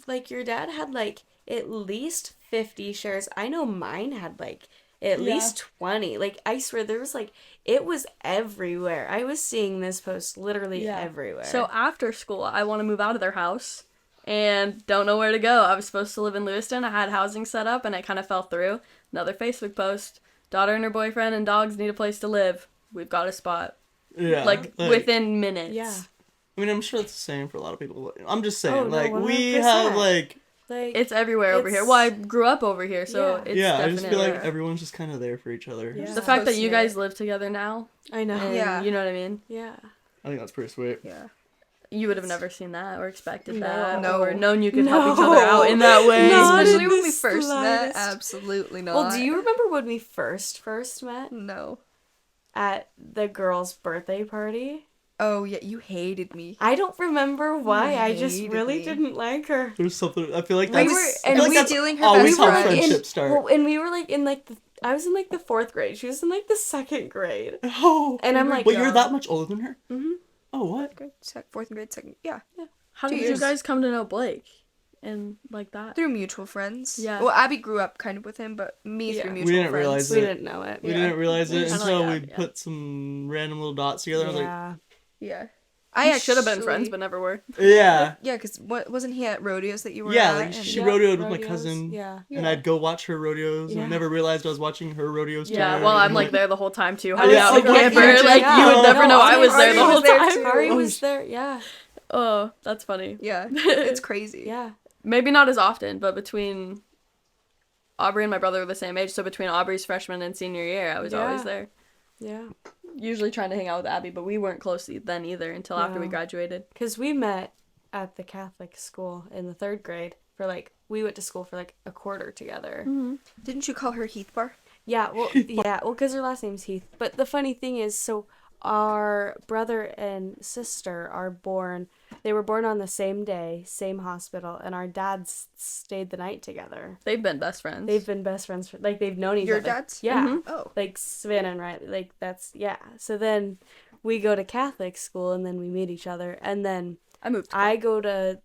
like, your dad had, like, at least 50 shares. I know mine had, like, at Yeah. least 20. Like, I swear, there was, like, it was everywhere. I was seeing this post literally Yeah. everywhere. So after school, I want to move out of their house and don't know where to go. I was supposed to live in Lewiston. I had housing set up and it kind of fell through. Another Facebook post. Daughter and her boyfriend and dogs need a place to live. We've got a spot. Yeah. Like within minutes. yeah. I mean, I'm sure it's the same for a lot of people. I'm just saying, Oh, no, like, we 100%. have, like, Like, It's everywhere over here. It's- Well, I grew up over here, so Yeah. it's yeah, I definitely just feel like Yeah. everyone's just kind of there for each other. Yeah. the fact that you Close-knit. guys live together now. I know. And Yeah. You know what I mean? Yeah. I think that's pretty sweet. Yeah. You would have never seen that or expected No. that No. or known you could help each No. other out in that way. Not Especially in when the we first met. slightest. Absolutely not. Well, do you remember when we first met No. at the girls' birthday party? Oh, yeah, you hated me. I don't remember why. I just hated really me. didn't like her. There's something, I feel like We that's, were- I and feel like we that's stealing her always best how friend. friendships start. Well, and we were like in like I was in like the 4th grade. She was in like the 2nd grade. Oh, And I'm like, wait, you're that much older than her? Mhm. Oh, what? Grade, 4th grade, 2nd. Yeah. How 2 did years. you guys come to know Blake? And like that? Through mutual friends. Yeah. Well, Abby grew up kind of with him, but me Yeah. through We mutual didn't friends. realize we it. didn't know it. We Yeah. didn't realize it Kinda until like we that, yeah. put some random little dots together. I was like, Yeah. Yeah. I should have been friends, but never were. yeah. Yeah, because wasn't he at rodeos that you were Yeah, at? like and- she Yeah, rodeoed with my rodeos, cousin. Yeah. And I'd go watch her rodeos, and Yeah. I never realized I was watching her rodeos. Yeah, too. well, I'm And, like there the whole time too, I hanging was out in the so camper. confused. Like Yeah. you would never No, know I was there the Ari whole was there time. too. Ari Oh, was there. Yeah. Oh, that's funny. Yeah, it's crazy. Yeah. Maybe not as often, but between Aubrey and my brother were the same age, so between Aubrey's freshman and senior year, I was always Yeah. there. Yeah. Usually trying to hang out with Abby, but we weren't close then either until after we No. graduated. Because we met at the Catholic school in the 3rd grade for like, we went to school for like a quarter together. Didn't you call her Heath Bar? Yeah, well, because her last name's Heath. But the funny thing is, so our brother and sister they were born on the same day, same hospital, and our dads stayed the night together. They've been best friends. They've been best friends for, like, they've known each Your other. dads? Yeah. Mhm. Oh. Like, Savannah and Riley, like, that's, yeah. So then we go to Catholic school, and then we meet each other, and then I moved. I go to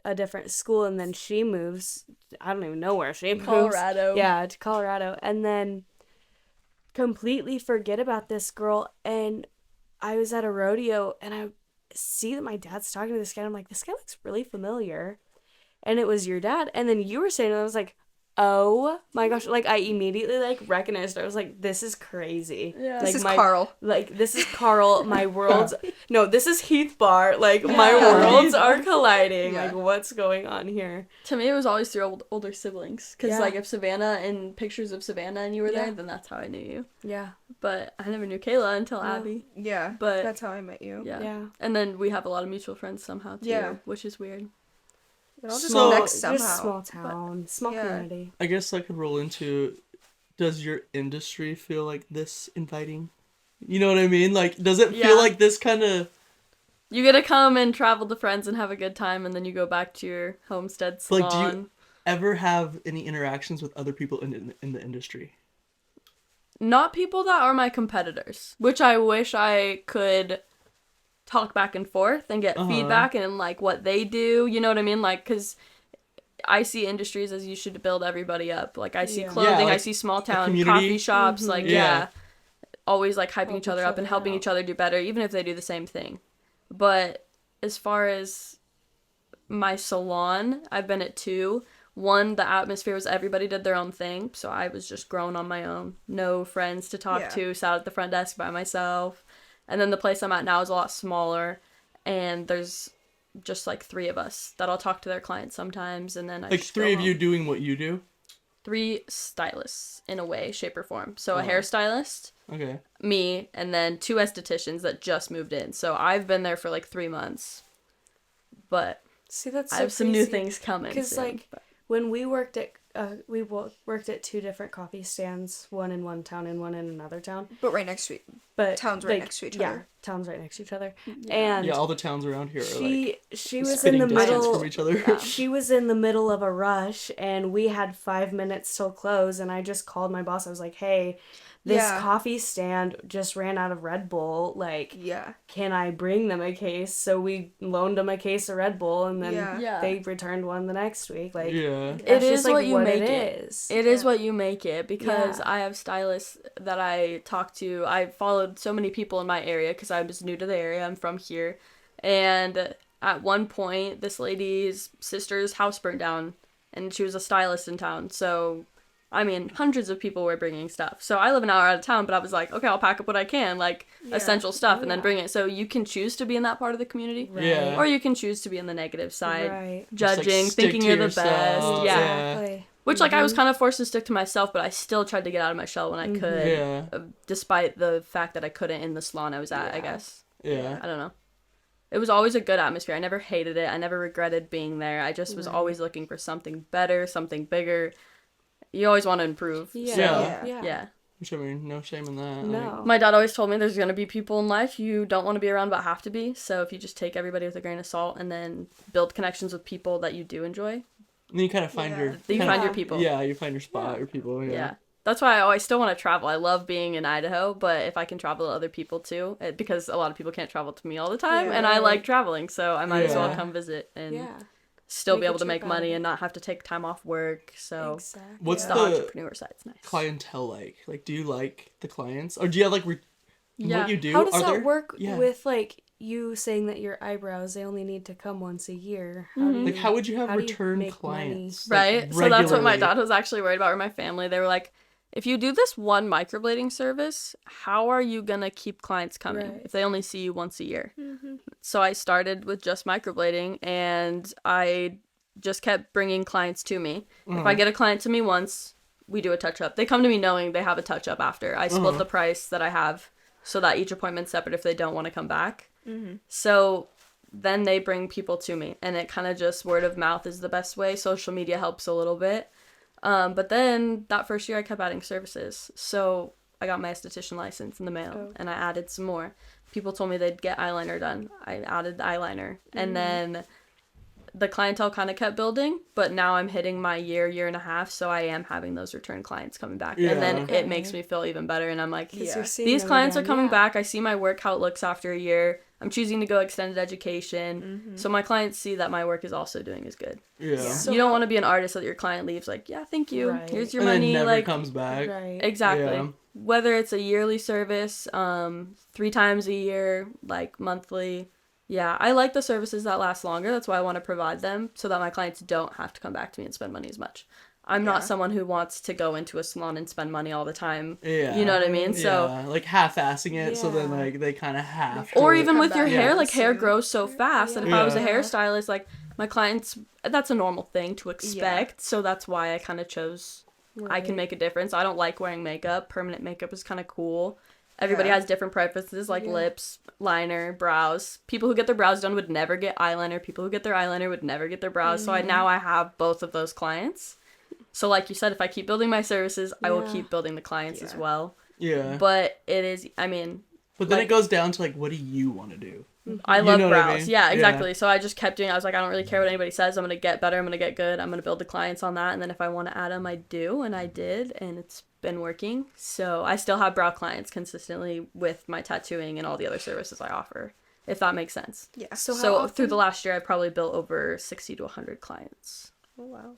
a different school, and then she moves. I don't even know where she moves. Colorado. Yeah, to Colorado. And then completely forget about this girl. And I was at a rodeo, and I see that my dad's talking to this guy. And I'm like, this guy looks really familiar. And it was your dad. And then you were saying it, and I was like, oh my gosh. Like, I immediately, like, recognized her. I was like, this is crazy. Yeah. Like, This is Carl. Like, this is Carl. My worlds. No, this is Heath Bar. Like, my Yeah. worlds are colliding. Yeah. Like, what's going on here? To me, it was always through older siblings. Because, Yeah. like, if Savannah and pictures of Savannah and you were Yeah. there, then that's how I knew you. Yeah. But I never knew Kayla until No. Abby. Yeah, But- that's how I met you. Yeah. Yeah. And then we have a lot of mutual friends somehow, too. Yeah. Which is weird. It all just So- connects somehow. Just small town, small Yeah. community. I guess I could roll into, does your industry feel like this inviting? You know what I mean? Like, does it Yeah. feel like this kind of... You get to come and travel to friends and have a good time, and then you go back to your homestead salon. Like, do you ever have any interactions with other people in the industry? Not people that are my competitors, which I wish I could talk back and forth and get Uh-huh. feedback and like what they do. You know what I mean? Like, because I see industries as you should build everybody up. Like, I see Yeah. clothing, Yeah, I like see small town community. coffee shops. Like, Yeah. yeah, always like hyping Help each other each up and other helping out. each other do better, even if they do the same thing. But as far as my salon, I've been at 2. One, the atmosphere was everybody did their own thing, so I was just grown on my own. No friends to talk Yeah. to, sat at the front desk by myself. And then the place I'm at now is a lot smaller, and there's just like 3 of us that I'll talk to their clients sometimes, and then I Like, just go 3 of you home. doing what you do? 3 stylists in a way, shape, or form. So a Oh. hairstylist, Okay. me, and then 2 estheticians that just moved in. So I've been there for like 3 months, but See, that's so I have some new crazy. things coming. 'Cause, soon, like, but- When we worked at worked at 2 different coffee stands, one in one town and one in another town. But right next to it. But Towns right like, next to each yeah, other. towns right next to each other, Yeah. and Yeah, all the towns around here are like she was in spitting the distance middle. from each other. She was in the middle of a rush, and we had 5 minutes till close, and I just called my boss. I was like, "Hey, this Yeah. coffee stand just ran out of Red Bull. Like, Yeah. can I bring them a case?" So we loaned them a case of Red Bull, and then Yeah. they returned one the next week. Like, Yeah. that's It just, is like, what you make it it. is. It is what you make it, because Yeah. I have stylists that I talk to. I followed so many people in my area because I was new to the area. I'm from here. And at one point, this lady's sister's house burnt down, and she was a stylist in town. So, I mean, hundreds of people were bringing stuff. So I live an hour out of town, but I was like, okay, I'll pack up what I can, like essential stuff, and then Yeah. bring it. So you can choose to be in that part of the community, Right. Yeah. or you can choose to be in the negative side, Right. Just, like, judging, stick thinking to you're the yourself. best. Yeah. Exactly. Which, like, I was kind of forced to stick to myself, but I still tried to get out of my shell when I could, Yeah. despite the fact that I couldn't in the salon I was at, I Yeah. guess. Yeah. I don't know. It was always a good atmosphere. I never hated it. I never regretted being there. I just was always looking for something better, something bigger. You always want to improve. Yeah. So, Yeah. Yeah. yeah. Which, I mean, no shame in that. No. My dad always told me there's going to be people in life you don't want to be around but have to be. So if you just take everybody with a grain of salt and then build connections with people that you do enjoy, And then you kind of find Yeah. your... then you kind find of- your people. Yeah, you find your spot, your people, yeah. Yeah. That's why I always still want to travel. I love being in Idaho, but if I can travel to other people too, because a lot of people can't travel to me all the time, Yeah. and I like traveling, so I might as well Yeah. come visit and Yeah. still Make be a able to trip make out money of it. and not have to take time off work. So Exactly. What's the the entrepreneur side's nice. clientele like? Like, do you like the clients? Or do you have, like, Yeah. what you do? How does are that there... work Yeah. with, like, you saying that your eyebrows, they only need to come once a year? How do Like, how would you have how do you return make clients? Right? Like, So that's what my regularly? dad was actually worried about, or my family. They were like, if you do this one microblading service, how are you going to keep clients coming Right. if they only see you once a year? Mm-hmm. So I started with just microblading, and I just kept bringing clients to me. If I get a client to me once, we do a touch-up. They come to me knowing they have a touch-up after. I split the price that I have so that each appointment's separate if they don't want to come back. Mm-hmm. So then they bring people to me, and it kind of just word of mouth is the best way. Social media helps a little bit. But then that first year I kept adding services. So I got my esthetician license in the mail, and I added some more. People told me they'd get eyeliner done. I added the eyeliner. And then the clientele kind of kept building, but now I'm hitting my year and a half, so I am having those return clients coming back. And then Yeah. it makes me feel even better, and I'm like, Yeah. you're seeing these them clients are again, coming yeah. back. I see my work, how it looks after a year. I'm choosing to go extended education. Mm-hmm. So my clients see that my work is also doing as good. Yeah. So you don't want to be an artist that your client leaves like, yeah, thank you. Right. Here's your And money. then never Like, comes back. Right. exactly. Yeah. Whether it's a yearly service, 3 times a year, like monthly. Yeah, I like the services that last longer. That's why I want to provide them so that my clients don't have to come back to me and spend money as much. I'm Yeah. not someone who wants to go into a salon and spend money all the time. Yeah. You know what I mean? So, Yeah, like half-assing it, so then Yeah. like they kind of have to. or even come with your back. hair, Yeah. like hair Soon. grows so fast that if I was a Yeah. hairstylist, like my clients, that's a normal thing to expect. So that's why I kind of chose I can Right. make a difference. I don't like wearing makeup. Permanent makeup is kind of cool. Everybody Yeah. has different preferences, like Yeah. lips, liner, brows. People who get their brows done would never get eyeliner. People who get their eyeliner would never get their brows. So now I have both of those clients. So like you said, if I keep building my services, I will Yeah. keep building the clients as Yeah. well. Yeah. But it is, I mean, But then like- it goes down to like, what do you want to do? I You love know what I brows. mean? Yeah, Yeah. exactly. So I just kept doing. I was like, I don't really care what anybody says. I'm gonna get better. I'm gonna get good. I'm gonna build the clients on that. And then if I want to add them, I do, and I did, and it's been working. So I still have brow clients consistently with my tattooing and all the other services I offer. If that makes sense. Yeah. So, So how through the often- last year, I probably built over 60 to 100 clients. Oh, wow.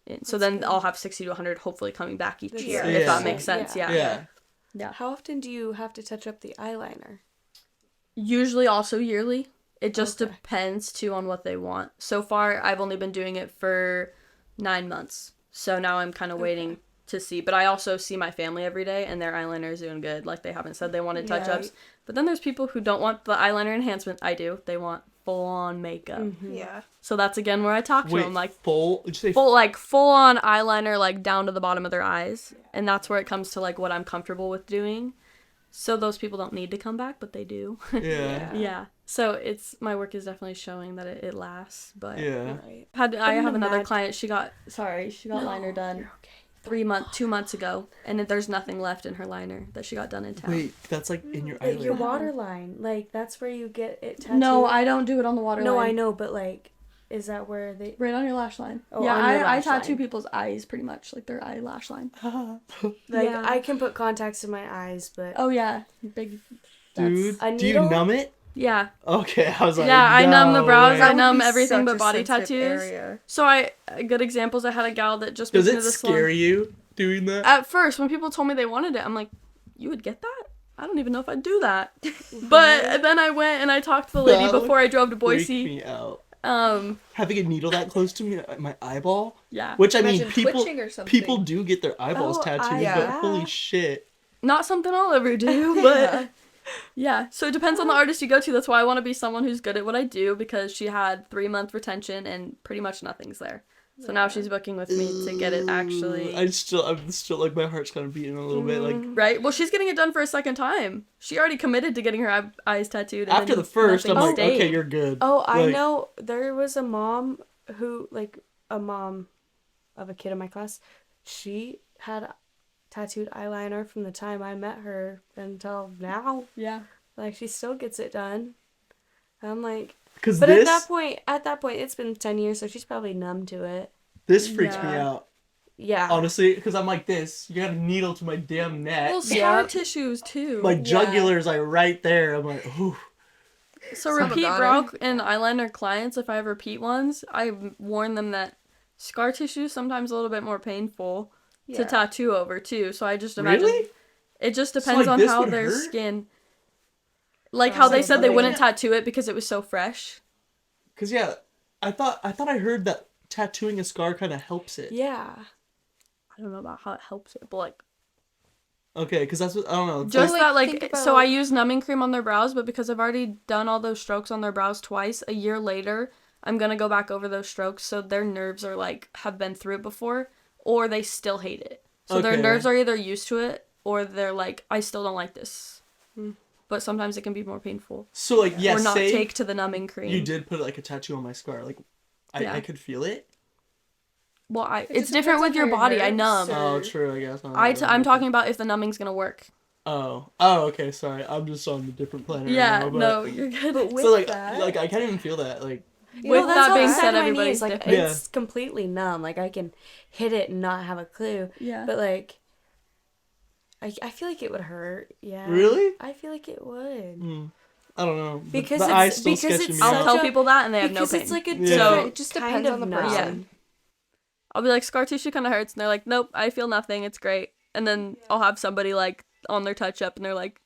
And so then I'll have 60 to 100 hopefully coming back each That's year, good. if Yeah. that makes sense. Yeah. Yeah. How often do you have to touch up the eyeliner? Usually also yearly. It just Okay. depends too on what they want. So far, I've only been doing it for 9 months. So now I'm kind of waiting to see. But I also see my family every day, and their eyeliner is doing good. Like, they haven't said they wanted touch-ups. Right. But then there's people who don't want the eyeliner enhancement. I do. They want full-on makeup. Yeah. So that's, again, where I talk to Wait, them. Like, full? Did you say full-on eyeliner, like, down to the bottom of their eyes. And that's where it comes to, like, what I'm comfortable with doing. So those people don't need to come back, but they do. Yeah. Yeah. So it's my work is definitely showing that it lasts. But Yeah. Right. I have another imagine- client. She got liner done. 2 months ago, and there's nothing left in her liner that she got done in town. Wait, that's like in your Like your eyelid. waterline, like that's where you get it tattooed. No, I don't do it on the waterline. No, I know, but like, is that where they? Right on your lash line. Oh, yeah, on your I lash tattoo line. people's eyes pretty much, like their eyelash line. Like Yeah. I can put contacts in my eyes, but Oh yeah, big. Dude, A do you needle? numb it? Yeah, Okay, I was like, Yeah, I numb the no brows, way. I That would numb be everything such but a body sensitive tattoos. area. So good examples. I had a gal that just Does moved it into this scare salon. you doing that? At first, when people told me they wanted it, I'm like, you would get that? I don't even know if I'd do that. But then I went and I talked to the lady That would before I drove to Freak Boise. me out. Having A needle that close to me, my eyeball. Yeah. Which I mean, Imagine people twitching or something. people do get their eyeballs Oh, tattooed, yeah. but holy shit! Not something I'll ever do, but yeah. So it depends on the artist you go to. That's why I want to be someone who's good at what I do, because she had 3-month retention and pretty much nothing's there. So now she's booking with me to get it actually. I'm still like my heart's kind of beating a little bit. Like Right? Well, she's getting it done for a second time. She already committed to getting her eyes tattooed. And after then the first, I'm nothing like, stayed. okay, you're good. oh, I Like, know there was a mom who, like, a mom of a kid in my class. She had tattooed eyeliner from the time I met her until now. Yeah. Like she still gets it done. I'm like, Because but this at that point, it's been 10 years, so she's probably numb to it. this freaks me Yeah. out. Yeah. Honestly, because I'm like this. You got a needle to my damn neck. Well, scar Yeah. tissues too. My jugular's like right there. I'm like, ooh. So Some repeat got brow it. and eyeliner clients, if I have repeat ones, I warn them that scar tissue is sometimes a little bit more painful to Yeah. tattoo over too. So I just imagine Really? it just So, depends like, on this how would their hurt? skin. Like how they So said they like- wouldn't tattoo it because it was so fresh. Cause yeah, I thought I heard that tattooing a scar kind of helps it. Yeah. I don't know about how it helps it, but like Okay, because that's what I don't know. It's just like, that think like about- so I use numbing cream on their brows, but because I've already done all those strokes on their brows twice, a year later I'm gonna go back over those strokes, so their nerves are like have been through it before, or they still hate it. So their Okay. nerves are either used to it or they're like, I still don't like this. But sometimes it can be more painful. so like yeah, or not say take to the numbing cream. you did put like a tattoo on my scar. Like Yeah. I could feel it. Well, It it's just different depends with on your how your body. I nerves numb. are- Oh, true. I guess. I'm talking about if the numbing's gonna work. Oh, okay. Sorry, I'm just on a different planet. Yeah, right now, but, no, you're good. But with So like, that, like I can't even feel that. Like, With that's that how being the side said, of my knee everybody's is, like different. it's completely numb. Like I can hit it and not have a clue. Yeah. But like, I feel like it would hurt. Yeah. Really? I feel like it would. I don't know. Because the it's- eye's still because sketching it's me I'll out. such tell a- people that and they have no Because pain. it's like a Yeah. different. So it just kind depends of on the numb. person. I'll be like, scar tissue kind of hurts, and they're like, nope, I feel nothing, it's great. And then I'll have somebody like on their touch up, and they're like,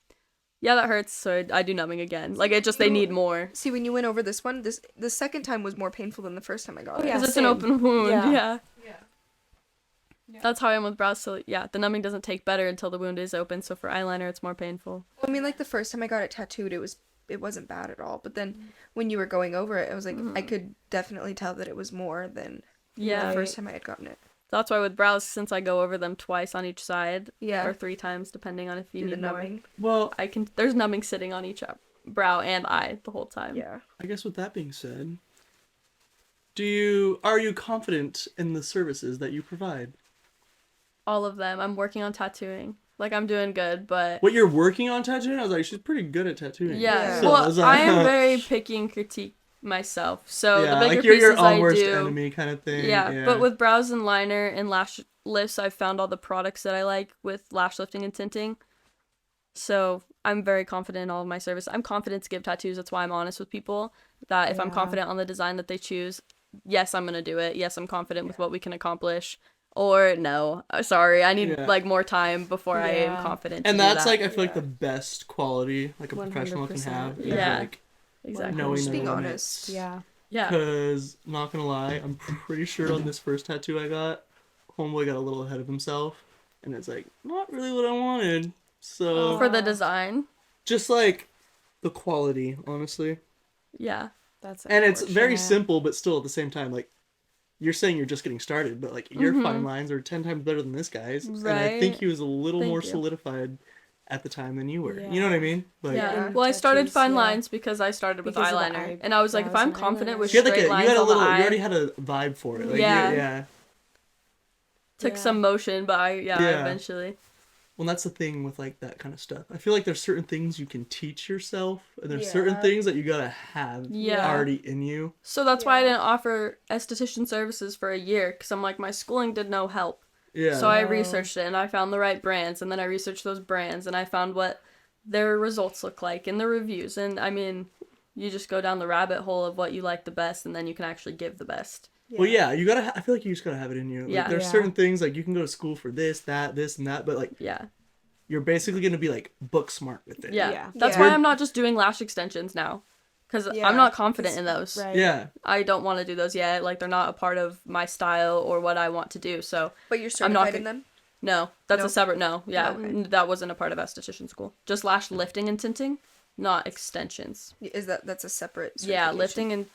yeah, that hurts, so I do numbing again. Like it just they need more See, when you went over this one, the second time was more painful than the first time I got it. yeah. because it's an same. open wound. Yeah. Yeah. That's how I am with brows. So yeah, the numbing doesn't take better until the wound is open. So for eyeliner, it's more painful. I mean, like the first time I got it tattooed, it wasn't bad at all. But then when you were going over it, I was like, I could definitely tell that it was more than Yeah. the first time I had gotten it. That's why with brows, since I go over them twice on each side, Yeah. or 3 times depending on if you Do the need more. numbing. Well, I can. There's numbing sitting on each brow and eye the whole time. Yeah. I guess with that being said, are you confident in the services that you provide? All of them. I'm working on tattooing. Like I'm doing good, but What you're working on tattooing? I was like, she's pretty good at tattooing. yeah. Yeah. I Well, was like, I am very picky and critique myself. So yeah, the bigger like you're your pieces own I worst do. enemy kind of thing. Yeah, but with brows and liner and lash lifts, I've found all the products that I like with lash lifting and tinting. So I'm very confident in all of my service. I'm confident to give tattoos. That's why I'm honest with people. That if I'm Yeah. confident on the design that they choose, yes, I'm gonna do it. Yes, I'm confident with what we can accomplish. Or no, sorry, I need Yeah. like more time before I am Yeah. confident. to and do that's that. like I feel like the best quality like a professional can 100%. have. Is, Yeah. like exactly. knowing Just their being limits. honest. Yeah. Yeah. Because, not gonna lie, I'm pretty sure on this first tattoo I got, homeboy got a little ahead of himself, and it's like not really what I wanted. So For the design, just like the quality, honestly, yeah. That's and it's very unfortunate. simple, but still at the same time, like you're saying you're just getting started, but like your fine lines are 10 times better than this guy's, and I think Right. he was a little Thank more you. solidified at the time than you were. Yeah. You know what I mean? Like, Yeah. in Well, I started tattoos, fine yeah. lines because I started with Because of the eyeliner, and I was like, if eyebrows I'm and confident with You had like straight you lines had a on little, the you eye, already had a vibe for it. Like, Yeah. yeah. Took Yeah. some motion, but I Yeah. eventually. Well, that's the thing with like that kind of stuff. I feel like there's certain things you can teach yourself, and there's certain Yeah. things that you gotta have Yeah. already in you. So that's why I Yeah. didn't offer esthetician services for a year, because I'm like, my schooling did no help. Yeah. So I Oh. researched it and I found the right brands, and then I researched those brands and I found what their results look like and the reviews. And I mean, you just go down the rabbit hole of what you like the best, and then you can actually give the best. Well, yeah, you gotta. I feel like you just gotta have it in you. Like, Yeah. there's Yeah. certain things like you can go to school for this, that, and that, but like Yeah. you're basically gonna be like book smart with it. Yeah. Yeah. That's Yeah. why I'm not just doing lash extensions now, because Yeah, I'm not confident in those. Right. Yeah. I don't want to do those yet. Like, they're not a part of my style or what I want to do. So, But you're I'm not certified in gonna- them? no, that's No? a separate no. Yeah, Okay. that wasn't a part of esthetician school. Just lash lifting and tinting, not extensions. That's a separate Yeah, certification? lifting and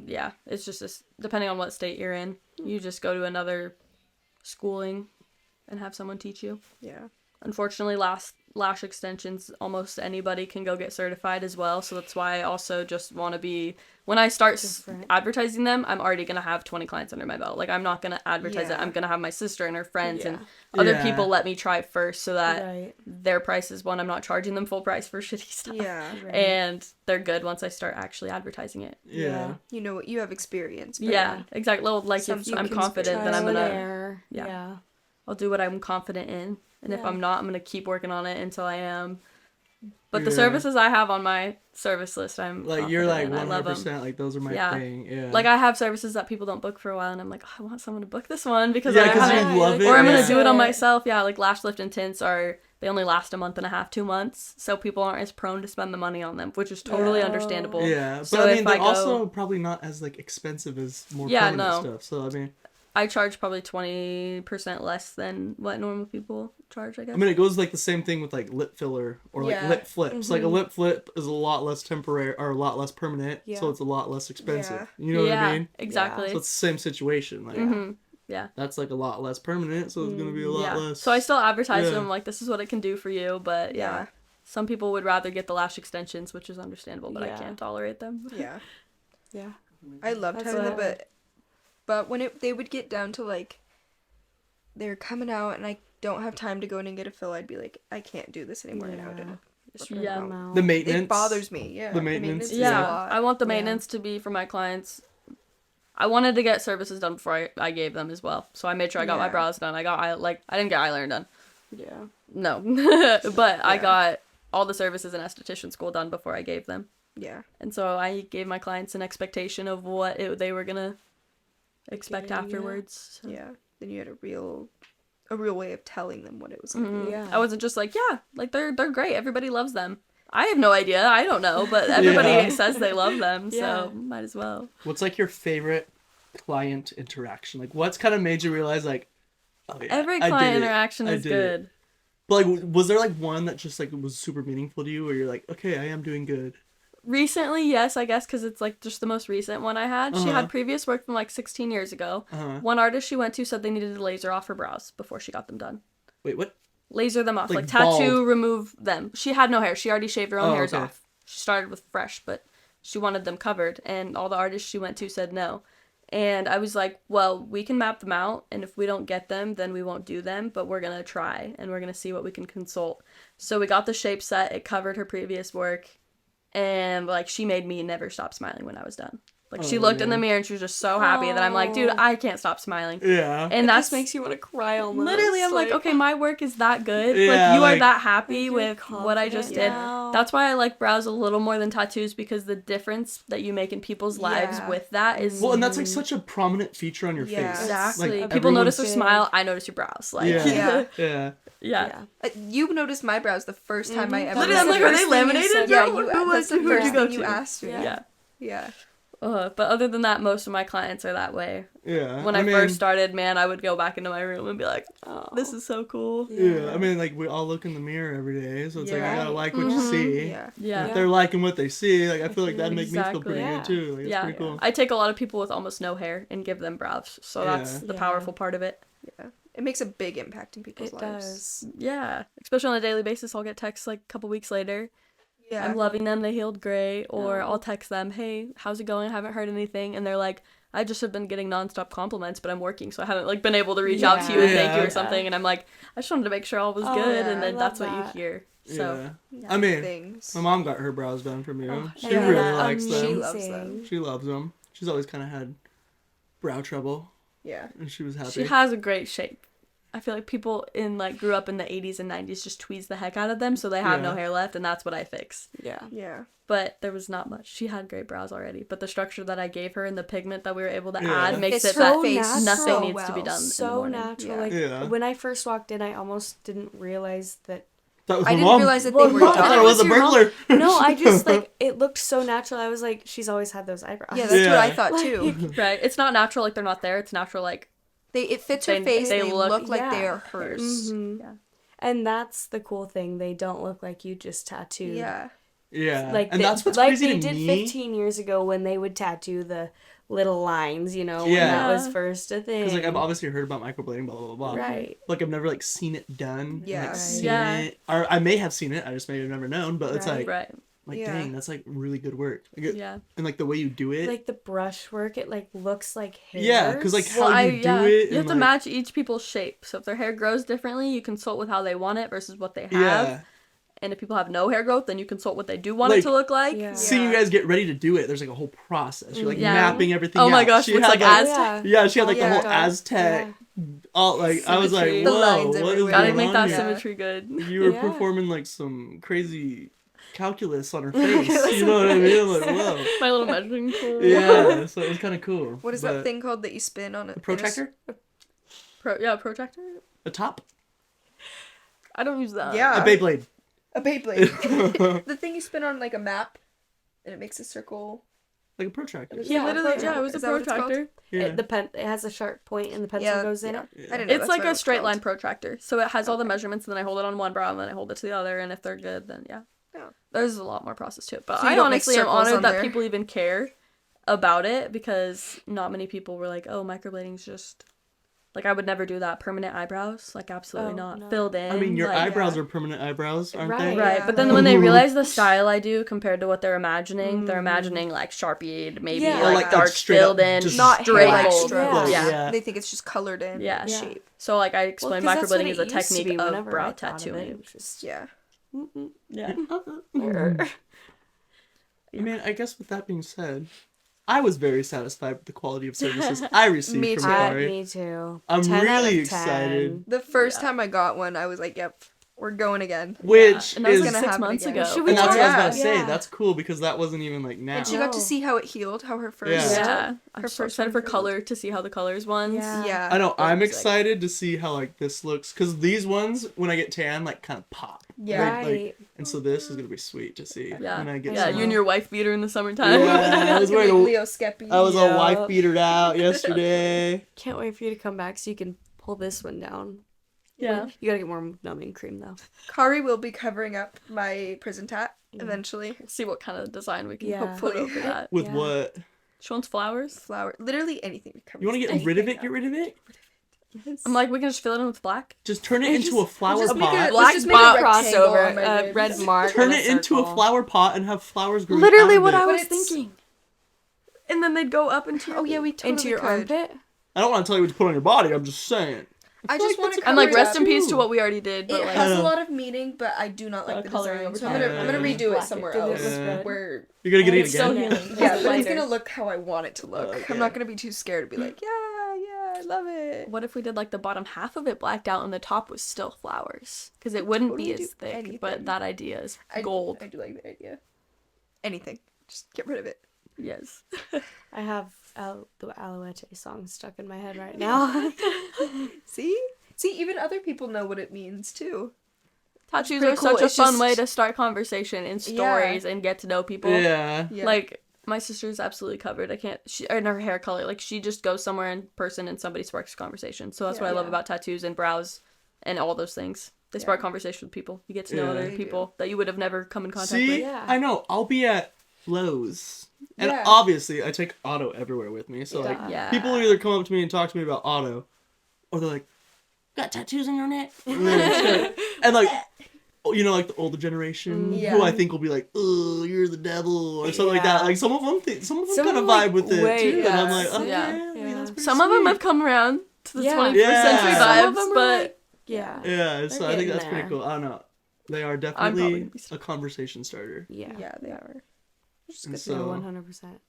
yeah, it's just depending on what state you're in. You just go to another schooling and have someone teach you. Yeah. Unfortunately, lash extensions, almost anybody can go get certified as well. So that's why I also just want to be, when I start Different. advertising them, I'm already going to have 20 clients under my belt. Like, I'm not going to advertise it. Yeah. I'm going to have my sister and her friends and Yeah. other Yeah. people let me try first, so that Right. their price is one. I'm not charging them full price for shitty stuff. Yeah. Right. And they're good once I start actually advertising it. Yeah. You know what? You have experience. but Yeah, exactly. Well, like, Some if you I'm can confident, then Trial I'm and gonna, error. yeah. Yeah. I'll do what I'm confident in, and if Yeah. I'm not, I'm gonna keep working on it until I am. But the Yeah. services I have on my service list, I'm Like you're like confident in. I love 100%. Like those are my Yeah. thing. Yeah. Like, I have services that people don't book for a while, and I'm like, oh, I want someone to book this one because Yeah, I 'cause you haven't, love it, or I'm gonna yeah. do it on myself. Yeah, like lash lift and tints they only last a month and a half, 2 months, so people aren't as prone to spend the money on them, which is totally Yeah. understandable. Yeah, but So I mean if they're I go- also probably not as like expensive as more Yeah, permanent no. stuff. So I mean, I charge probably 20% less than what normal people charge, I guess. I mean it goes like the same thing with like lip filler or like Yeah. lip flips. Like a lip flip is a lot less temporary or a lot less permanent, so Yeah. it's a lot less expensive. Yeah. You know what I mean? Exactly. So it's the same situation. Like Mhm. Yeah. that's like a lot less permanent, so it's gonna be a lot Yeah. less. So I still advertise Yeah. them like, this is what it can do for you, but yeah. Yeah. Some people would rather get the lash extensions, which is understandable, but I Yeah. can't tolerate them. Yeah. Yeah. I loved That's having them, what- but when they would get down to like they're coming out and I don't have time to go in and get a fill, I'd be like, I can't do this anymore now. Yeah. Yeah. Amount. the maintenance. It bothers me. Yeah. The maintenance, is a Yeah. lot. I want the Yeah. maintenance to be for my clients. I wanted to get services done before I gave them as well. So I made sure I got my Yeah. brows done. I didn't get eyeliner done. Yeah. No. But I Yeah. got all the services in esthetician school done before I gave them. Yeah. And so I gave my clients an expectation of what they were going to expect Getting, yeah. afterwards. So. Yeah. Then you had a real way of telling them what it was gonna Mhm. be. Yeah. I wasn't just like, yeah, like they're great. Everybody loves them. I have no idea. I don't know, but everybody Yeah. says they love them, Yeah. so might as well. What's like your favorite client interaction? Like what's kind of made you realize like, oh yeah, Every I client did it. interaction I is did it. good. But like, was there like one that just like was super meaningful to you, where you're like, okay, I am doing good? Recently, yes, I guess, because it's like just the most recent one I had. She Uh-huh. had previous work from like 16 years ago. Uh-huh. One artist she went to said they needed to laser off her brows before she got them done. Wait, what? Laser them off, Like like tattoo, bald. remove them. She had no hair. She already shaved her own Oh, hairs okay. off. She started with fresh, but she wanted them covered, and all the artists she went to said no. And I was like, well, we can map them out, and if we don't get them, then we won't do them, but we're going to try, and we're going to see what we can consult. So we got the shape set. It covered her previous work, and like she made me never stop smiling when I was done. Like she Oh, looked in the man. mirror and she was just so happy that I'm like, dude, I can't stop smiling. Yeah. And It that's just makes you want to cry almost. literally, I'm like, okay, my work is that good. Yeah, like you are like- that happy You're with what I just did. confident now. That's why I like brows a little more than tattoos, because the difference that you make in people's lives Yeah. with that is Well, and that's like such a prominent feature on your Yeah. face. exactly. Like, People notice her everyone's- smile. I notice your brows. Like Yeah. Yeah. Yeah. yeah. You noticed my brows the first time I ever. Literally, I'm like, are they laminated? Yeah, bro? you. Who That's the who'd first you go thing you to? asked me. Yeah. Yeah. But other than that, most of my clients are that way. Yeah. When I first started, man, I would go back into my room and be like, Oh. this is so cool. Yeah. I mean, like we all look in the mirror every day, so it's like I Yeah. gotta like what you see. Yeah. Yeah. If they're liking what they see, like I feel like that'd make me feel Exactly. pretty Yeah. good too. Like it's Yeah. pretty cool. I take a lot of people with almost no hair and give them brows. So that's Yeah. the Yeah. powerful part of it. Yeah. It makes a big impact in people's It lives. does. Yeah. Especially on a daily basis, I'll get texts like a couple weeks later. Yeah. I'm loving them. They healed great. Or Oh. I'll text them, hey, how's it going? I haven't heard anything. And they're like, I just have been getting nonstop compliments, but I'm working, so I haven't like been able to reach out to you and thank you Yeah. or something. And I'm like, I just wanted to make sure all was Oh, good, yeah, and I then that's love what that. you hear. So Yeah. I mean, Things. my mom got her brows done from you. Oh, She yeah. really likes She them. loves them. She loves them. She's always kind of had brow trouble, Yeah. and she was happy. she has a great shape. I feel like people in like grew up in the 80s and 90s just tweeze the heck out of them, so they have no Yeah. hair left, and that's what I fix. Yeah. Yeah. But there was not much. She had great brows already, but the structure that I gave her and the pigment that we were able to Yeah. add makes It's it her that face nothing so needs to be well. done in the So morning. natural. Yeah. Like Yeah. when I first walked in, I almost didn't realize that. That was I my didn't mom. realize that Well, they were no, I thought done. it was a your mom. burglar. No, I just like it looked so natural. I was like, she's always had those eyebrows. Yeah, that's what I Yeah. thought too. Right? It's not natural like they're not there. It's natural like It fits her They- face. they They look- look like they yeah. are hers. Mhm. yeah. And that's the cool thing. They don't look like you just tattooed. Yeah. Yeah, Like and they, that's what's like crazy they to did me. 15 years ago when they would tattoo the little lines, when Yeah. that was first a thing. Because like I've obviously heard about microblading, blah blah blah blah. Right. Like I've never like seen it done. and, Yeah. like, Right. seen Yeah. it, or I may have seen it. I just may have never known. But it's Right. like, Right. Yeah. dang, that's like really good work. Like, Yeah. and like the way you do it. Like the brush work, it like looks like hair. Yeah, 'cause, like, how Well, you do it You have and, to like- match each people's shape. So if their hair grows differently, you consult with how they want it versus what they have. yeah. And if people have no hair growth, then you consult what they do want it Like, to look like. Yeah. Seeing you guys get ready to do it, there's like a whole process. You're like Yeah. mapping everything. Oh my out. gosh, She looks had, like Aztec. yeah. Yeah, she had like Yeah. the whole Yeah. Aztec. All like I was like, Symmetry. The whoa, lines what is everywhere. Gotta going make on that here? symmetry good. You were Yeah. performing like some crazy calculus on her face. You know what I mean? I'm like, whoa. My little measuring tool. Yeah, so it was kind of cool. What is But that thing called that you spin on A protractor? Protractor? A top? I don't use that. Yeah. A Beyblade. A Beyblade. The thing you spin on like a map, and it makes a circle. Like a protractor. He Yeah, literally, protractor. it was a Is that what it's called? protractor. Yeah. It has a sharp point and the pencil Yeah, goes in yeah. it. Yeah. I didn't know It's that's like what it a was straight called. line protractor. So it has all the measurements, and then I hold it on one brow, and then I hold it to the other, and if they're good, then yeah. Yeah. There's a lot more process to it. But So you I don't make honestly am circles honored on that there? people even care about it, because not many people were like, oh, microblading's just... Like, I would never do that. Permanent eyebrows? Like, absolutely Oh, not. no. Filled in. I mean, your like, eyebrows yeah. are permanent eyebrows, aren't Right. they? Right, Yeah. but then when they realize the style I do compared to what they're imagining, they're Mm. imagining like Sharpied, maybe Yeah. Or, like dark straight up filled in, just Not straight hair gold. extra. Yeah. Yeah. They think it's just colored in. Yeah. Yeah. Shape. So like I explained, 'cause that's what microblading it is a used to technique be of whenever brow I thought of it. tattooing. It was just, Yeah. Yeah. I mean, I guess with that being said, I was very satisfied with the quality of services I received Me from too. Kari. me too. I'm 10 out of really 10. excited. The first Yeah. time I got one, I was like, "Yep, we're going again." Which and that was is, like gonna 6 happen months again. ago. Should we and that's what I was Yeah. about to say. Yeah. That's cool because that wasn't even like now. And she got to No. see how it healed, how her first. Yeah. Yeah. I'm Her so first excited one for healed. color to see how the colors ones. Yeah. Yeah. I know. I'm Looks like- excited to see how like this looks because these ones, when I get tan, like kind of pop. Yeah. Right. And so this is gonna be sweet to see Yeah. when I get. Yeah, some. you and your wife beater in the summertime. Yeah, I was wearing a, Leo Skeppy. I was all Yeah. wife beatered out yesterday. Can't wait for you to come back so you can pull this one down. Yeah. You gotta get more numbing cream though. Kari will be covering up my prison tat Yeah. eventually. See what kind of design we can Yeah. put over that. With Yeah. what? She wants flowers. Flower, literally anything. You want to get rid of it? Get rid of it. I'm like, we can just fill it in with black. Just turn it into a flower just make pot. it- Black let's just make a box rectangle crossover, on my ribs. red mark. Turn and it into a circle. flower pot and have flowers growing Literally out of what it. I But was it's- thinking. And then they'd go up into your Oh yeah, we totally Into your could. armpit. I don't want to tell you what to put on your body. I'm just saying. I just want to. I'm like, cover it rest up. in peace to what we already did, but It like, has I know. a lot of meaning, but I do not like the coloring design. over So I'm top. gonna redo it Black somewhere did it else. was red. Where You're gonna get And it it's still again. healing. yeah, but it's Lighter. gonna look how I want it to look. Okay. I'm not gonna be too scared to be like, yeah, I love it. What if we did like the bottom half of it blacked out and the top was still flowers? Because it wouldn't Totally be do as thick, anything. but that idea is I, gold. I do like the idea. Anything, just get rid of it. Yes. I have the Alouette song stuck in my head right now. See, even other people know what it means too. Tattoos pretty are cool. such a It's fun just- way to start conversation and stories and get to know people. Yeah. Yeah. Like, my sister's absolutely covered. I can't, and her hair color, like, she just goes somewhere in person and somebody sparks a conversation. So that's what I love Yeah. about tattoos and brows and all those things. They spark Yeah. conversation with people. You get to know Yeah. other They people that you would have never come in contact See, with. Yeah. I know. I'll be at Lowe's, and Yeah. obviously I take Otto everywhere with me. So like, Yeah. people either come up to me and talk to me about Otto, or they're like, "Got tattoos on your neck?" And like, you know, like the older generation, Yeah. who I think will be like, "Oh, you're the devil," or something like that. Yeah. Like some of them Some kind of of them, vibe with it way too, and I'm like, yes. okay, Yeah. I mean, Yeah. that's pretty Some of them sweet. have come around to the Yeah. 21st Yeah. century Some of vibes, them are but like, yeah. Yeah, so I think getting that's pretty there. cool. I don't know. They are probably definitely gonna be a conversation starter. Yeah. Yeah, they are. Which is And good. so- Yeah, 100%.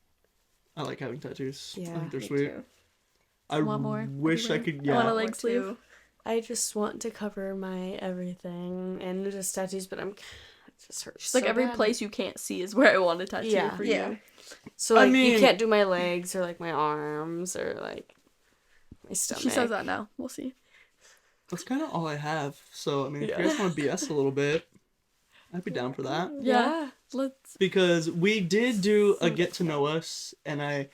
I like having tattoos. I Yeah, think they're Me sweet. too. I want more wish I everywhere. could. I wanna, Yeah, like, Want sleeve. to. I just want to cover my everything and just tattoos, but it just hurts. just like so every bad. place you can't see is where I want a tattoo Yeah. for Yeah. you. So I like mean- you can't do my legs or like my arms or like my stomach. She says that now. We'll see. that's kind of all I have. So I mean, if Yeah. you guys want to BS a little bit, I'd be down for that. Yeah. Let's. Because we did do a get to know us, and I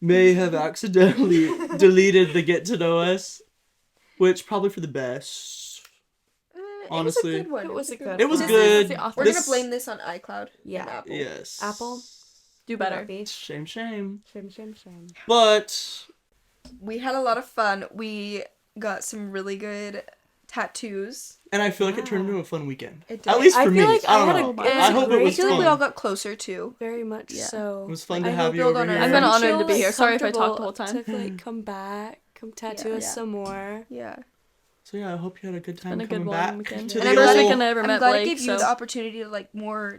may have accidentally deleted the get to know us, which probably for the best. Honestly. It was a good one. It was a good It was one. good. the author. We're This- gonna blame this on iCloud. Yeah. And Apple. Yes. Apple? Do better. Shame, shame. Shame. But We had a lot of fun. We got some really good tattoos. and I feel like it turned Yeah. into a fun weekend. It At did. least I for feel me. like I I don't had a- know. it was I a hope it great- was I feel like we fun. all got closer too. Very much Yeah. so. It was fun to I have hope you you'll over learn here. our I've been friendship, honored to be like, here. Sorry if I talked the comfortable whole time. To like come back, come tattoo Yeah. us some more. Yeah. So yeah, I hope you had a good time been a good coming one back weekend. to And the I'm glad old... we weekend I ever I'm met glad Blake, it gave you so- the opportunity to like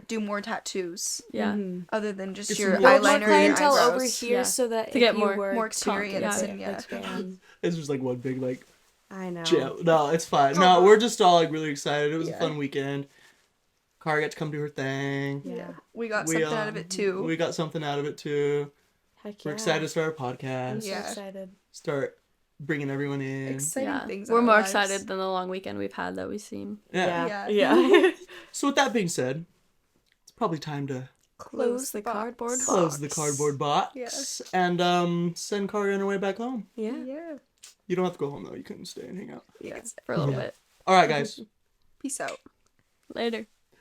do more tattoos Yeah. Mhm. other than just Get your some Build more more eyeliner and your clientele over eyebrows. here Yeah. so that To if get you more- were more to experience get and yeah. expand. It's just like one big like I know. jam. No, it's fine. No, we're just all like really excited. It was a Yeah. fun weekend. Cara got to come do her thing. Yeah. We got We, something out of it too. We got something out of it too. Heck yeah. We're excited to start our I'm podcast. so Yeah. excited. Start bringing everyone in. Exciting Yeah. things. in We're our more lives. excited than the long weekend we've had that we seem. Yeah. Yeah. Yeah. So with that being said, it's probably time to Close the box. cardboard close the box. cardboard box Yeah. and send Cara on her way back home. Yeah. Yeah. You don't have to go home though. You can stay and hang out. Yeah. For a little Yeah. bit. All right, guys. Peace out. Later.